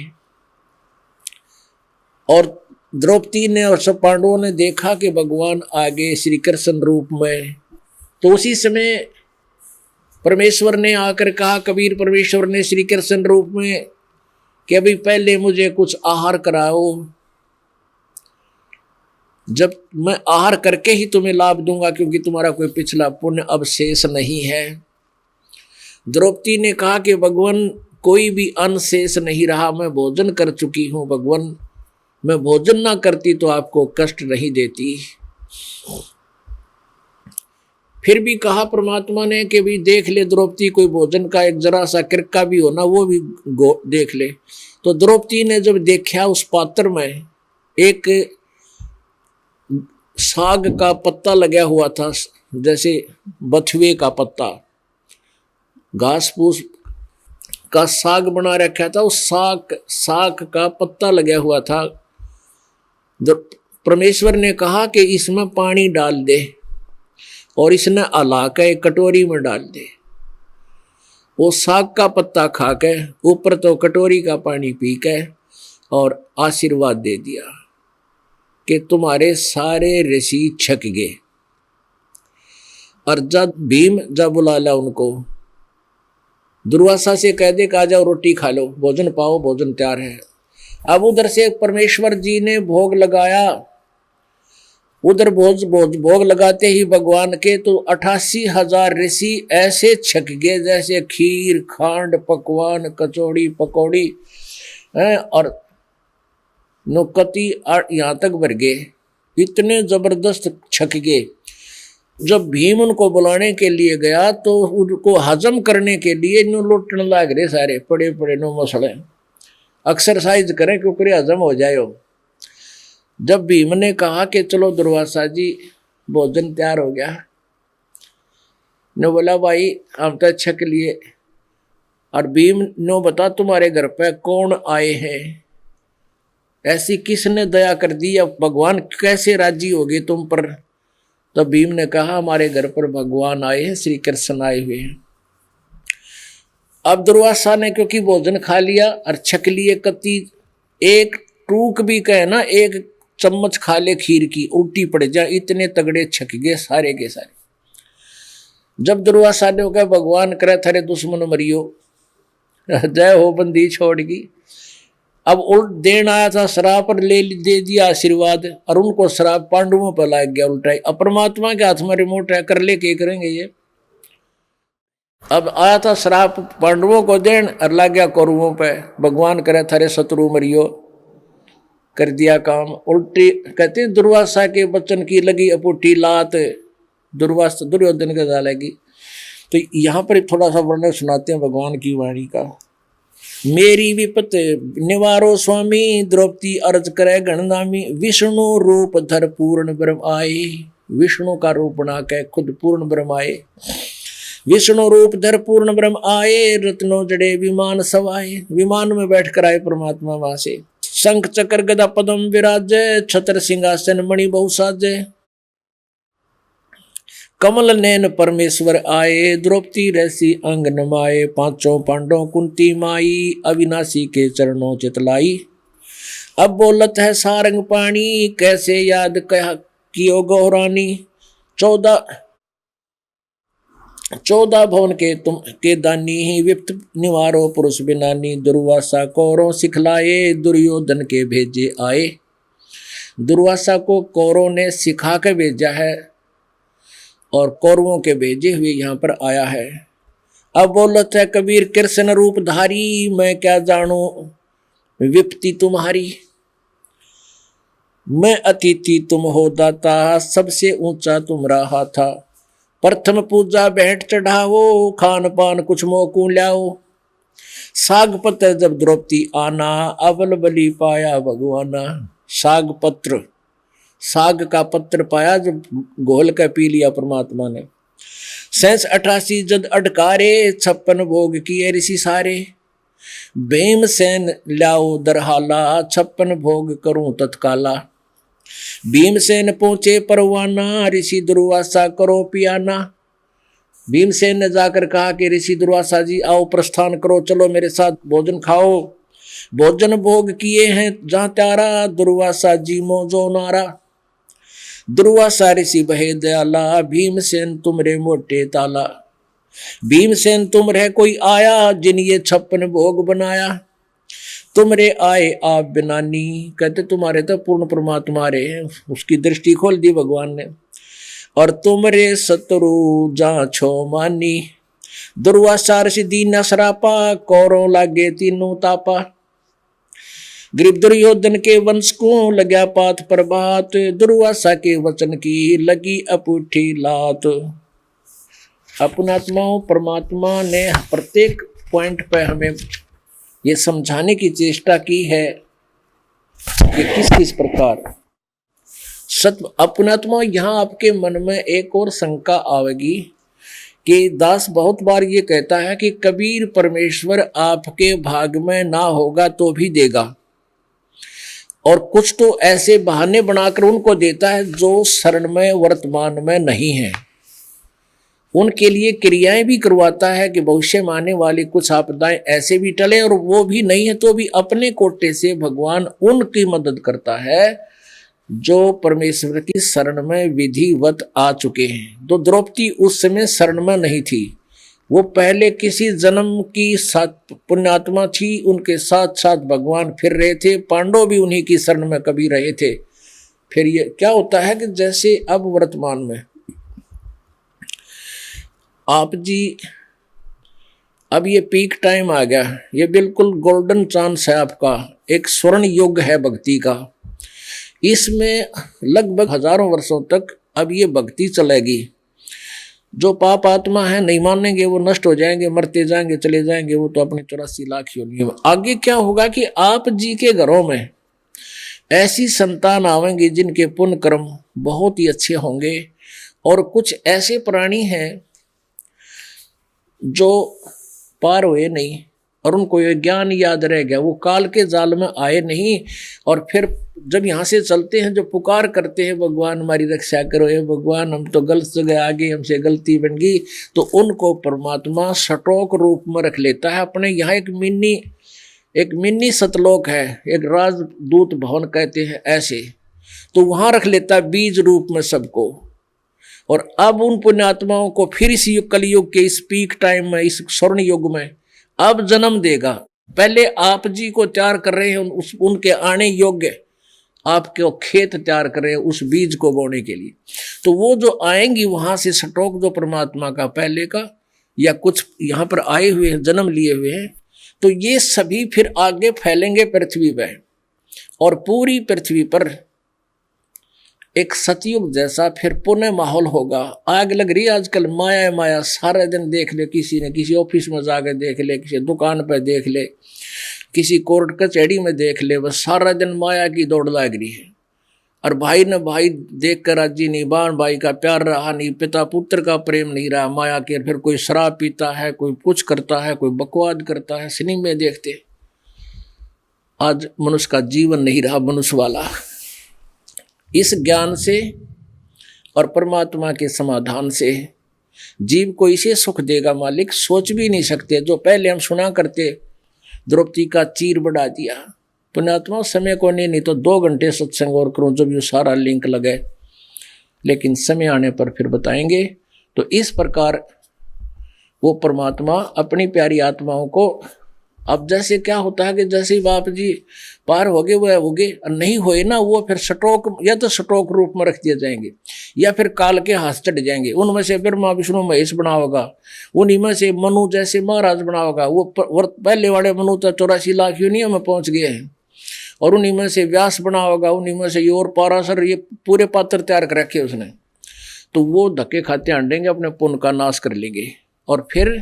और द्रौपदी ने और सब पांडवों ने देखा कि भगवान आगे श्री कृष्ण रूप में। तो उसी समय परमेश्वर ने आकर कहा, कबीर परमेश्वर ने श्री कृष्ण रूप में, कि अभी पहले मुझे कुछ आहार कराओ, जब मैं आहार करके ही तुम्हें लाभ दूंगा, क्योंकि तुम्हारा कोई पिछला पुण्य अब शेष नहीं है। द्रौपदी ने कहा कि भगवान कोई भी अन्न शेष नहीं रहा, मैं भोजन कर चुकी हूं भगवान, मैं भोजन ना करती तो आपको कष्ट नहीं देती। फिर भी कहा परमात्मा ने कि भी देख ले द्रौपदी, कोई भोजन का एक जरा सा किरका भी हो ना, वो भी देख ले। तो द्रौपदी ने जब देखा उस पात्र में एक साग का पत्ता लगा हुआ था, जैसे बथुए का पत्ता, घास फूस का साग बना रखा था, उस साग का पत्ता लगा हुआ था। परमेश्वर ने कहा कि इसमें पानी डाल दे और इसने अला के एक कटोरी में डाल दे। वो साग का पत्ता खा के ऊपर तो कटोरी का पानी पी के और आशीर्वाद दे दिया। कि तुम्हारे सारे ऋषि छक गए। और जब भीम जब बुला ला उनको, दुर्वासा से कह दे कि आ जाओ रोटी खा लो, भोजन पाओ, भोजन तैयार है। अब उधर से परमेश्वर जी ने भोग लगाया। उधर भोग लगाते ही भगवान के तो 88,000 ऋषि ऐसे छक गए जैसे खीर, खांड, पकवान, कचौड़ी, पकौड़ी और नुकती यहाँ तक भर गए। इतने जबरदस्त छक गए। जब भीम उनको बुलाने के लिए गया तो उनको हजम करने के लिए नो लुटने लग रहे सारे, पड़े पड़े नो मसले, एक्सरसाइज करें क्योंकि हजम हो जाए। जब भीम ने कहा कि चलो दुर्वासा जी भोजन तैयार हो गया, ने बोला भाई हम तो छक लिए। और भीम ने बता तुम्हारे घर पे कौन आए हैं, ऐसी किसने दया कर दी, अब भगवान कैसे राजी हो गए तुम पर। तो भीम ने कहा हमारे घर पर भगवान आए हैं, श्री कृष्ण आए हुए हैं। अब दुर्वासा ने क्योंकि भोजन खा लिया और छक लिए, कति एक टूक भी कहे ना, एक चम्मच खा ले खीर की उल्टी पड़ जाए, इतने तगड़े छक गए सारे के सारे। जब दुर्वासा ने कहा भगवान करे थारे दुश्मन मरियो, जय हो बंदी छोड़गी। अब उल्ट देन आया था शराब पर, ले दे दिया आशीर्वाद, और उनको शराब पांडवों पर लाग गया उल्टा। अब परमात्मा के हाथ में रिमोट है, कर ले के करेंगे ये। अब आया था शराब पांडवों को देन और लग गया कौरवों पे, भगवान करे थारे शत्रु मरियो, कर दिया काम उल्टी। कहते हैं दुर्वासा के वचन की लगी अपुठी लात, दुर्वासा दुर्योधन के डालेगी। तो यहाँ पर थोड़ा सा वर्णन सुनाते हैं भगवान की वाणी का। मेरी विपत निवारो स्वामी, द्रौपदी अर्ज करे गणनामी, विष्णु रूप धर पूर्ण ब्रह्म आए। विष्णु का रूप बना के खुद पूर्ण ब्रह्म आए। विष्णु रूप धर पूर्ण ब्रह्म आए, रत्नों जड़े विमान सवाए। विमान में बैठकर आए परमात्मा वहां से। शंख चक्र गदा पद्म विराजय, छत्र सिंहासन मणि बहु साजय। कमल नैन परमेश्वर आए, द्रौपदी रसी अंग नमाए। पांचों पांडवों कुंती माई, अविनाशी के चरणों चितलाई। अब बोलत है सारंग पाणी, कैसे याद कहा कियो गौरानी। 14 भवन के दानी ही, विप्त निवारो पुरुष बिनानी। दुर्वासा कौरों सिखलाए, दुर्योधन के भेजे आए। दुर्वासा को कौरों ने सिखा के भेजा है और कौरवों के भेजे हुए यहाँ पर आया है। अब बोलत है कबीर कृष्ण रूप धारी, मैं क्या जानू विपत्ति तुम्हारी। मैं अतिथि तुम हो दाता, सबसे ऊंचा तुम रहा था। प्रथम पूजा भेंट चढ़ाओ, खान पान कुछ मोकू लाओ। साग पत्र जब द्रौपदी आना, अवल बलि पाया भगवाना। साग पत्र, साग का पत्र पाया जब घोल कर पी लिया परमात्मा ने। 88 जद अडकारे, 56 भोग किए ऋषि सारे। भीमसेन लाओ दरहाला, 56 भोग करूं तत्काला। भीमसेन पहुंचे परवाना, ऋषि दुर्वासा करो पियाना। भीमसेन ने जाकर कहा कि ऋषि दुर्वासा जी आओ प्रस्थान करो, चलो मेरे साथ भोजन खाओ। भोजन भोग किए हैं जहां त्यारा, दुर्वासा जी मोजो नारा। दुर्वासा ऋषि बहे दयाला, भीमसेन तुमरे मोटे ताला। भीमसेन तुम रह कोई आया, जिन ये 56 भोग बनाया। तुमरे आए आप बिनानी, कहते तुम्हारे तो पूर्ण परमात्मा रे हैं, उसकी दृष्टि खोल दी भगवान ने। और तुमरे शत्रु जा छो मानी। दुर्वासा ऋषि दीन सरापा, कौरों लागे तीनों तापा। गरीब दुर्योधन के वंश को लगा पात पर बात, दुर्वासा के वचन की लगी अपूठी लात। अपनात्माओं परमात्मा ने प्रत्येक पॉइंट पे हमें ये समझाने की चेष्टा की है कि किस किस प्रकार सत्य। अपनात्मा यहाँ आपके मन में एक और शंका आवेगी कि दास बहुत बार ये कहता है कि कबीर परमेश्वर आपके भाग में ना होगा तो भी देगा, और कुछ तो ऐसे बहाने बनाकर उनको देता है जो शरण में वर्तमान में नहीं है। उनके लिए क्रियाएं भी करवाता है कि भविष्य में आने वाली कुछ आपदाएं ऐसे भी टले, और वो भी नहीं है तो भी अपने कोटे से भगवान उनकी मदद करता है जो परमेश्वर की शरण में विधिवत आ चुके हैं। तो द्रौपदी उस समय शरण में नहीं थी, वो पहले किसी जन्म की साथ पुण्यात्मा थी, उनके साथ साथ भगवान फिर रहे थे, पांडव भी उन्हीं की शरण में कभी रहे थे। फिर ये क्या होता है कि जैसे अब वर्तमान में आप जी, अब ये पीक टाइम आ गया, ये बिल्कुल गोल्डन चांस है आपका, एक स्वर्ण युग है भक्ति का। इसमें लगभग हजारों वर्षों तक अब ये भक्ति चलेगी। जो पाप आत्मा है नहीं मानेंगे, वो नष्ट हो जाएंगे, मरते जाएंगे, चले जाएंगे, वो तो अपने 84 लाख योनियों में। आगे क्या होगा कि आप जी के घरों में ऐसी संतान आवेंगी जिनके पुण्य कर्म बहुत ही अच्छे होंगे, और कुछ ऐसे प्राणी हैं जो पार हुए नहीं और उनको ये ज्ञान याद रह गया, वो काल के जाल में आए नहीं, और फिर जब यहाँ से चलते हैं जो पुकार करते हैं भगवान हमारी रक्षा करो, हे भगवान हम तो गलत जगह आ गए, हमसे गलती बन गई, तो उनको परमात्मा सटोक रूप में रख लेता है अपने। यहाँ एक मिनी सतलोक है, एक राजदूत भवन कहते हैं ऐसे, तो वहाँ रख लेता है बीज रूप में सबको। और अब उन पुण्यात्माओं को फिर इस कलयुग के इस पीक टाइम में, इस स्वर्ण युग में अब जन्म देगा। पहले आप जी को तैयार कर रहे हैं उनके आने योग्य, आपके खेत तैयार कर रहे हैं उस बीज को बोने के लिए। तो वो जो आएंगी वहां से सटोक जो परमात्मा का पहले का या कुछ यहाँ पर आए हुए हैं, जन्म लिए हुए हैं, तो ये सभी फिर आगे फैलेंगे पृथ्वी पर, और पूरी पृथ्वी पर एक सतयुग जैसा फिर पुनः माहौल होगा। आग लग रही है आजकल, माया माया सारे दिन देख ले, किसी ने किसी ऑफिस में जाकर देख ले, किसी दुकान पर देख ले, किसी कोर्ट कचहरी में देख ले, बस सारा दिन माया की दौड़ लग रही है। और भाई ने भाई देख कर राजी नहीं, बहन भाई का प्यार रहा नहीं, पिता पुत्र का प्रेम नहीं रहा, माया के फिर कोई शराब पीता है, कोई कुछ करता है, कोई बकवाद करता है, सिनेमा देखते। आज मनुष्य का जीवन नहीं रहा मनुष्य वाला। इस ज्ञान से और परमात्मा के समाधान से जीव को इसे सुख देगा मालिक सोच भी नहीं सकते। जो पहले हम सुना करते, द्रौपदी का चीर बढ़ा दिया, पुण्यात्मा समय को नहीं तो 2 घंटे सत्संग और करूं जब ये सारा लिंक लगे, लेकिन समय आने पर फिर बताएंगे। तो इस प्रकार वो परमात्मा अपनी प्यारी आत्माओं को, अब जैसे क्या होता है कि जैसे ही बाप जी पार हो गए वो होगे, और नहीं होए ना वो फिर सटोक, या तो सटोक रूप में रख दिए जाएंगे या फिर काल के हाथ चढ़ जाएंगे। उनमें से ब्रह्मा विष्णु महेश बना होगा, उन्हीं में से मनु जैसे महाराज बना होगा। वो पहले वाले मनु तो 84 लाख योनियों में पहुंच गए हैं, और उन्हीं में से व्यास बना होगा, उन्हीं में से ये और पाराशर, ये पूरे पात्र तैयार कर रखे उसने। तो वो धक्के खाते आंडेंगे, अपने पुण्य का नाश कर लेंगे और फिर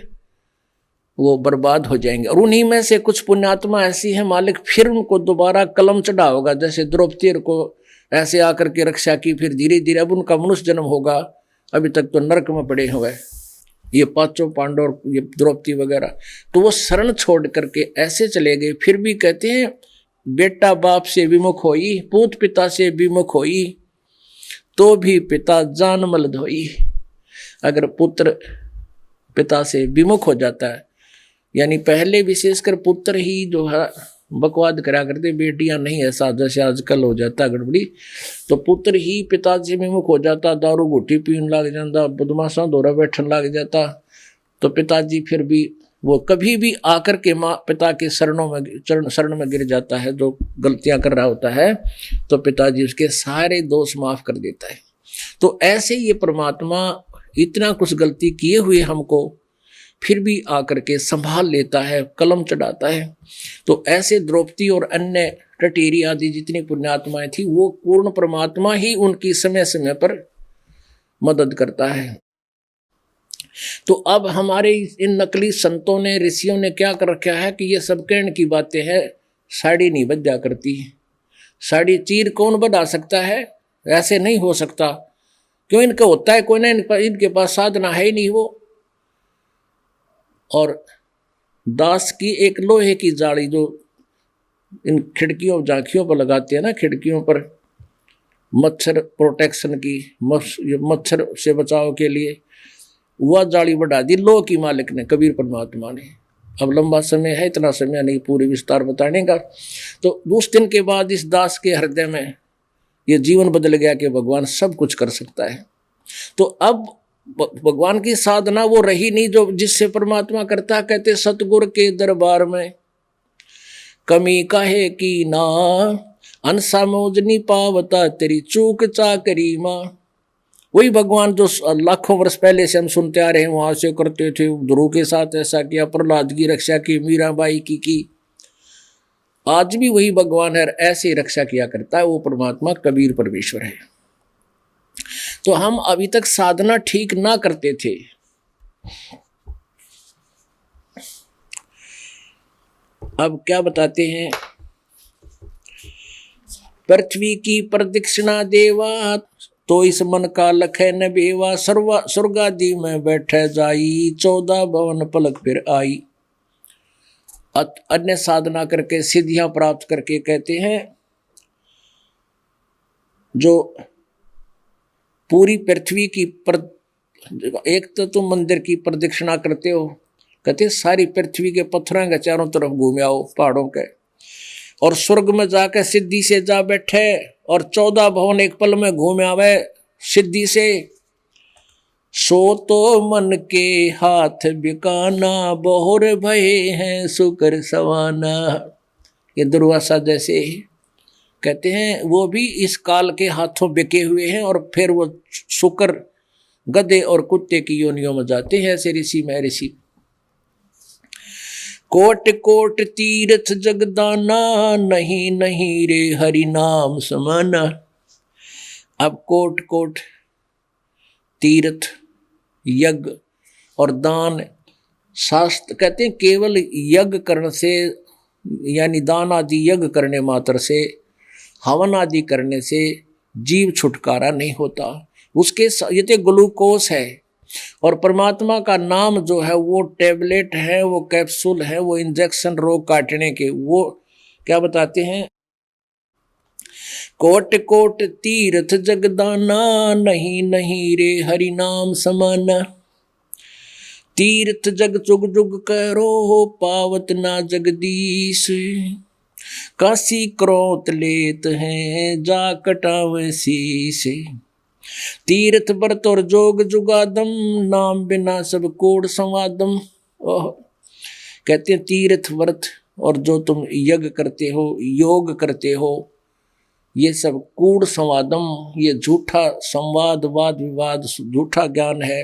वो बर्बाद हो जाएंगे। और उन्हीं में से कुछ पुण्यात्मा ऐसी है मालिक फिर उनको दोबारा कलम चढ़ा होगा, जैसे द्रौपदी को ऐसे आकर के रक्षा की, फिर धीरे धीरे अब उनका मनुष्य जन्म होगा। अभी तक तो नरक में पड़े हुए ये 5 पांडव, ये द्रौपदी वगैरह, तो वो शरण छोड़ करके ऐसे चले गए। फिर भी कहते हैं बेटा बाप से विमुख होई, पूत पिता से विमुख होई, तो भी पिता जान मल धोई। अगर पुत्र पिता से विमुख हो जाता है, यानी पहले विशेषकर पुत्र ही जो है बकवाद करा करते, बेटियां नहीं, ऐसा जैसे आजकल हो जाता गड़बड़ी, तो पुत्र ही पिता से विमुख हो जाता, दारू घुट्टी पीने लग जाता, बदमाशा दौरा बैठने लग जाता, तो पिताजी फिर भी वो कभी भी आकर के माँ पिता के शरण में गिर जाता है, जो गलतियां कर रहा होता है, तो पिताजी उसके सारे दोष माफ कर देता है। तो ऐसे ये परमात्मा इतना कुछ गलती किए हुए हमको फिर भी आकर के संभाल लेता है, कलम चढ़ाता है। तो ऐसे द्रौपदी और अन्य टटेरी आदि जितनी पुण्यात्माएं थी, वो पूर्ण परमात्मा ही उनकी समय समय पर मदद करता है। तो अब हमारे इन नकली संतों ने, ऋषियों ने क्या कर रखा है कि ये सब कहने की बातें हैं, साड़ी नहीं बजा करती। साड़ी चीर कौन बढ़ा सकता है? ऐसे नहीं हो सकता। क्यों? इनका होता है कोई ना, इनके पास साधना है ही नहीं वो। और दास की एक लोहे की जाली जो इन खिड़कियों झांकियों पर लगाते हैं ना, खिड़कियों पर मच्छर प्रोटेक्शन की, मच्छर से बचाव के लिए, वह जाली बढ़ा दी लो की मालिक ने, कबीर परमात्मा ने। अब लंबा समय है, इतना समय नहीं पूरी विस्तार बताने का। तो उस दिन के बाद इस दास के हृदय में ये जीवन बदल गया कि भगवान सब कुछ कर सकता है। तो अब भगवान की साधना वो रही नहीं जो जिससे परमात्मा करता। कहते सतगुर के दरबार में कमी काहे की ना, अनसा मौजनी पावता तेरी चूक चाकरी माँ। वही भगवान जो लाखों वर्ष पहले से हम सुनते आ रहे हैं, वहां से करते थे, ध्रुव के साथ ऐसा किया, प्रहलाद की रक्षा की, मीराबाई की। आज भी वही भगवान है, ऐसे ही रक्षा किया करता है वो परमात्मा कबीर परमेश्वर है। तो हम अभी तक साधना ठीक ना करते थे। अब क्या बताते हैं, पृथ्वी की प्रदक्षिणा देवा तो इस मन का लखै न बेवा, स्वर्गादि में बैठे जाई 14 भवन पलक फिर आई। अन्य साधना करके सिद्धियां प्राप्त करके कहते हैं जो पूरी पृथ्वी की एक तो तुम मंदिर की प्रदक्षिणा करते हो, कहते सारी पृथ्वी के पत्थरों के चारों तरफ घूम आओ पहाड़ों के, और स्वर्ग में जाकर सिद्धि से जा बैठे और 14 भवन एक पल में घूम आवे सिद्धि से। सो तो मन के हाथ बिकाना, बहुर भये हैं शुक्र सवाना। ये दुर्वासा जैसे कहते हैं वो भी इस काल के हाथों बिके हुए हैं, और फिर वो शुक्र गधे और कुत्ते की योनियों में जाते हैं ऐसे ऋषि में ऋषि। कोट कोट तीर्थ जगदाना, नहीं नहीं रे हरि नाम समाना। अब कोट कोट तीर्थ यज्ञ और दान, शास्त्र कहते हैं केवल यज्ञ करने से, यानी दान आदि यज्ञ करने मात्र से, हवन आदि करने से जीव छुटकारा नहीं होता। उसके ये तो ग्लूकोस है, और परमात्मा का नाम जो है वो टेबलेट है, वो कैप्सूल है, वो इंजेक्शन रोग काटने के। वो क्या बताते हैं, कोट कोट तीर्थ जगदाना, नहीं नहीं रे हरि नाम समाना। तीर्थ जग जुग जुग करो, पावत ना जगदीश। काशी क्रोत लेत हैं, जा कटावे शीश। तीर्थ व्रत और जोग जुगादम, नाम बिना सब कोड संवादम। कहते हैं तीर्थ व्रत और जो तुम यज्ञ करते हो, योग करते हो, ये सब कूड़ संवादम, ये झूठा संवाद, वाद विवाद, झूठा ज्ञान है।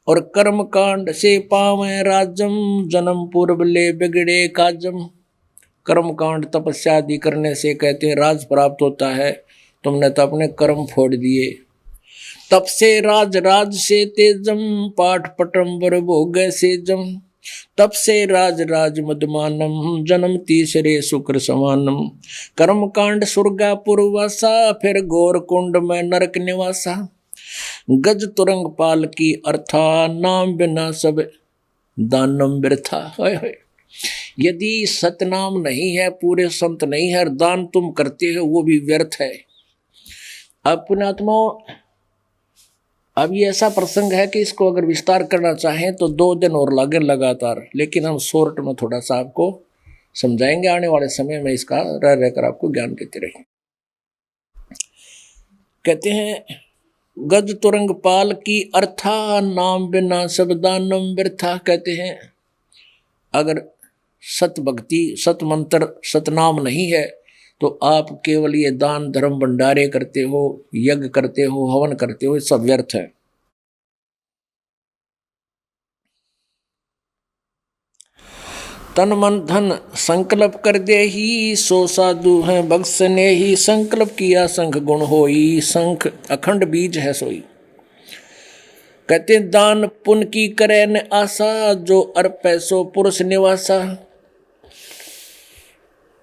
और कर्म कांड से पावे राजम, जन्म पूर्व ले बिगड़े काजम। कर्म कांड तपस्या आदि करने से कहते हैं राज प्राप्त होता है, तुमने तो अपने कर्म फोड़ दिए। तप से राज, राज से तेजम, पाठ पटम्बर भोग से जम। तप से राज, राज मदमानम, जन्म तीसरे शुक्र समानम। कर्म कांड सुरगापुर वासा, फिर घोर कुंड में नरक निवासा। गज तुरंग पाल की अर्था, नाम बिना सब दानम व्यर्था। यदि सतनाम नहीं है, पूरे संत नहीं है, दान तुम करते हो वो भी व्यर्थ है। अब पुण्यात्मा, अब ये ऐसा प्रसंग है कि इसको अगर विस्तार करना चाहें तो 2 दिन और लगे लगातार, लेकिन हम शॉर्ट में थोड़ा सा आपको समझाएंगे। आने वाले समय में इसका रह रहकर आपको ज्ञान देते रहेंगे। कहते हैं गज तुरंग पाल की अर्था, नाम बिना सब दानम व्यर्था। कहते हैं अगर सत भक्ति, सत मंत्र, सतनाम नहीं है तो आप केवल ये दान धर्म भंडारे करते हो, यज्ञ करते हो, हवन करते हो, ये सब व्यर्थ है। तन मन धन संकल्प कर दे ही, सो साधु है बख्शने ही। संकल्प किया संख गुण होई, संख अखंड बीज है सोई। कहते दान पुण्य की करे न आशा, जो अर्पै सो पुरुष निवासा।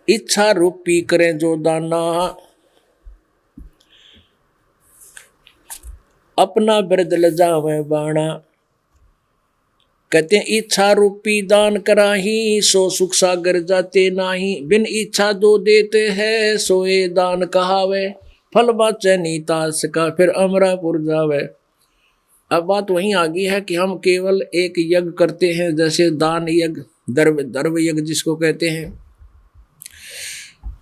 इच्छा रूपी करें जो दाना, अपना बिरद ल जावे बाणा। कहते हैं इच्छा रूपी दान कराही, सो सुख सागर जाते नाही। बिन इच्छा दो देते हैं, सोए दान कहावे। फल बाचे नीतास का, फिर अमरापुर जावे। अब बात वहीं आ गई है कि हम केवल एक यज्ञ करते हैं, जैसे दान यज्ञ, द्रव्य यज्ञ जिसको कहते हैं,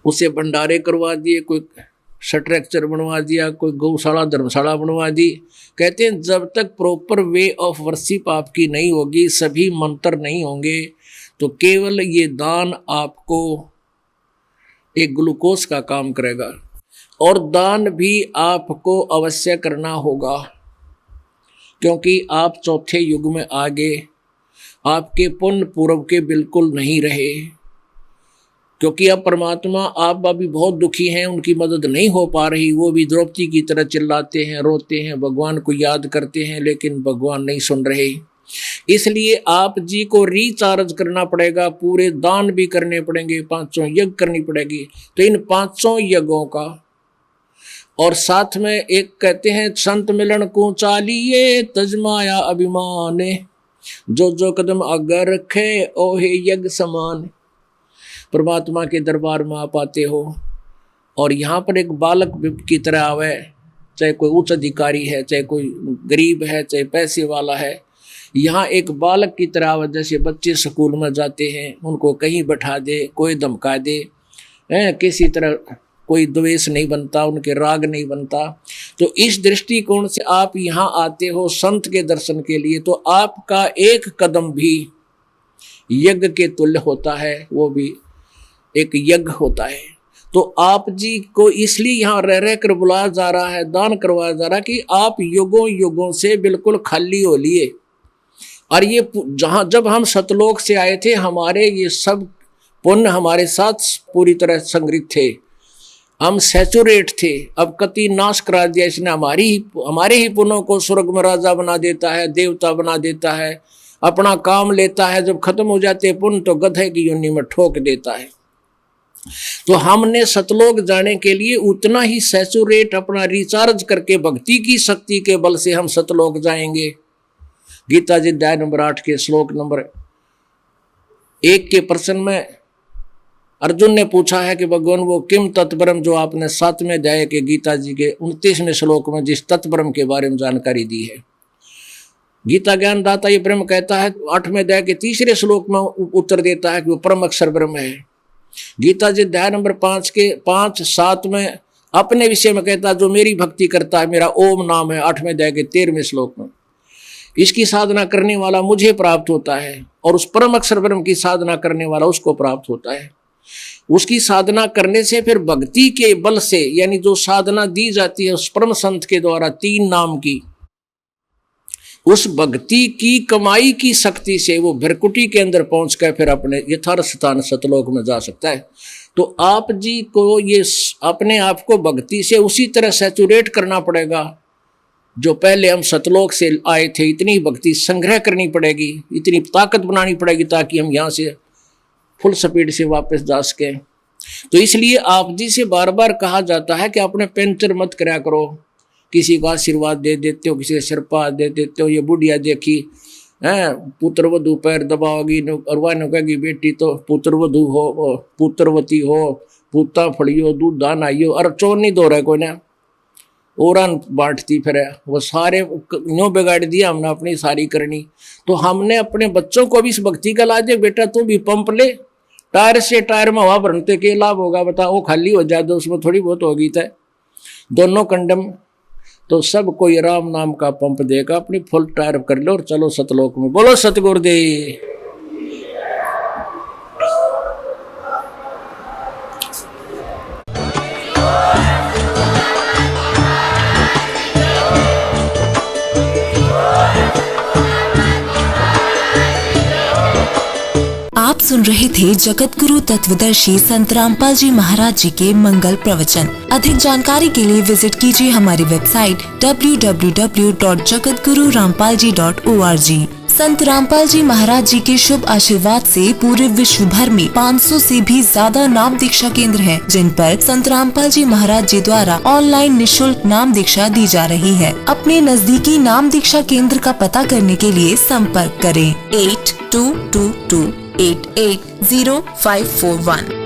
उसे भंडारे करवा दिए, कोई स्ट्रक्चर बनवा दिया, कोई गौशाला धर्मशाला बनवा दी। कहते हैं जब तक प्रॉपर वे ऑफ वर्शिप आपकी नहीं होगी, सभी मंत्र नहीं होंगे, तो केवल ये दान आपको एक ग्लूकोज का काम करेगा। और दान भी आपको अवश्य करना होगा, क्योंकि आप चौथे युग में आगे आपके पुण्य पूर्व के बिल्कुल नहीं रहे, क्योंकि अब परमात्मा आप भी बहुत दुखी हैं, उनकी मदद नहीं हो पा रही, वो भी द्रौपदी की तरह चिल्लाते हैं, रोते हैं, भगवान को याद करते हैं, लेकिन भगवान नहीं सुन रहे। इसलिए आप जी को रिचार्ज करना पड़ेगा, पूरे दान भी करने पड़ेंगे, 500 यज्ञ करनी पड़ेगी। तो इन 500 यज्ञों का, और साथ में एक कहते हैं संत मिलन को चालिए तजमाया अभिमान, जो कदम आगे रखे ओहे यज्ञ समान। परमात्मा के दरबार में आप आते हो और यहाँ पर एक बालक की तरह आवे, चाहे कोई उच्च अधिकारी है, चाहे कोई गरीब है, चाहे पैसे वाला है, यहाँ एक बालक की तरह आवे। जैसे बच्चे स्कूल में जाते हैं, उनको कहीं बैठा दे, कोई धमका दे, किसी तरह कोई द्वेष नहीं बनता, उनके राग नहीं बनता। तो इस दृष्टिकोण से आप यहाँ आते हो संत के दर्शन के लिए, तो आपका एक कदम भी यज्ञ के तुल्य होता है, वो भी एक यज्ञ होता है। तो आप जी को इसलिए यहाँ रह रह कर बुलाया जा रहा है, दान करवाया जा रहा है कि आप युगों युगों से बिल्कुल खाली हो लिए। और ये जब हम सतलोक से आए थे, हमारे ये सब पुण्य हमारे साथ पूरी तरह संग्रहित थे, हम सैचुरेट थे। अब कति नाश करा दिया इसने, हमारे ही पुण्यों को स्वर्ग में राजा बना देता है, देवता बना देता है, अपना काम लेता है। जब खत्म हो जाते पुण्य तो गधे की योनि में ठोक देता है। तो हमने सतलोक जाने के लिए उतना ही सैचुरेट, अपना रिचार्ज करके भक्ति की शक्ति के बल से हम सतलोक जाएंगे। गीता जी अध्याय नंबर 8 के श्लोक नंबर 1 के प्रश्न में अर्जुन ने पूछा है कि भगवान वो किम तत्परम, जो आपने 7वें अध्याय के गीता जी के 29वें श्लोक में जिस तत्परम के बारे में जानकारी दी है। गीता ज्ञान दाता ये ब्रह्म कहता है, 8वें अध्याय के 3रे श्लोक में उत्तर देता है कि वो परम अक्षर ब्रह्म है। गीता जी अध्याय नंबर 5 के 5-7 में अपने विषय में कहता है, जो मेरी भक्ति करता है, मेरा ओम नाम है, 8वें अध्याय के 13वें श्लोक में। इसकी साधना करने वाला मुझे प्राप्त होता है, और उस परम अक्षर ब्रह्म की साधना करने वाला उसको प्राप्त होता है। उसकी साधना करने से फिर भक्ति के बल से, यानी जो साधना दी जाती है उस परम संत के द्वारा 3 नाम की, उस भक्ति की कमाई की शक्ति से वो भृकुटी के अंदर पहुंच कर फिर अपने यथार्थ स्थान सतलोक में जा सकता है। तो आप जी को ये अपने आप को भक्ति से उसी तरह सैचुरेट करना पड़ेगा जो पहले हम सतलोक से आए थे। इतनी भक्ति संग्रह करनी पड़ेगी, इतनी ताकत बनानी पड़ेगी ताकि हम यहाँ से फुल स्पीड से वापस जा सके। तो इसलिए आप जी से बार बार कहा जाता है कि अपने पेंचर मत करा करो, किसी को आशीर्वाद दे देते हो, किसी का सिरपा दे देते हो। ये बुढ़िया देखी है, पुत्र वधु पैर दबाओगी और वह कहेगी बेटी तो पुत्र वधु हो, पुत्रवती हो, पूता फड़ियो दूध दान आइयो, और चोर नहीं दो रहा कोई ने और बांटती फिर है। वो सारे नो बिगाड़ दिया हमने अपनी सारी करनी। तो हमने अपने बच्चों को भी इस भक्ति का ला दिया, बेटा तू भी पंप ले, टायर से टायर में हवा भरने के लाभ होगा, बता वो खाली हो जाए तो उसमें थोड़ी बहुत होगी। तय दोनों कंडम, तो सब कोई राम नाम का पंप देगा, अपनी फुल टायर कर लो और चलो सतलोक में। बोलो सतगुरुदेव। आप सुन रहे थे जगत गुरु तत्वदर्शी संत रामपाल जी महाराज जी के मंगल प्रवचन। अधिक जानकारी के लिए विजिट कीजिए हमारी वेबसाइट www.jagatgururampalji.org। संत रामपाल जी महाराज जी के शुभ आशीर्वाद से पूरे विश्व भर में 500 से भी ज्यादा नाम दीक्षा केंद्र हैं, जिन पर संत रामपाल जी महाराज जी द्वारा ऑनलाइन निशुल्क नाम दीक्षा दी जा रही है। अपने नजदीकी नाम दीक्षा केंद्र का पता करने के लिए संपर्क करें 8222880541।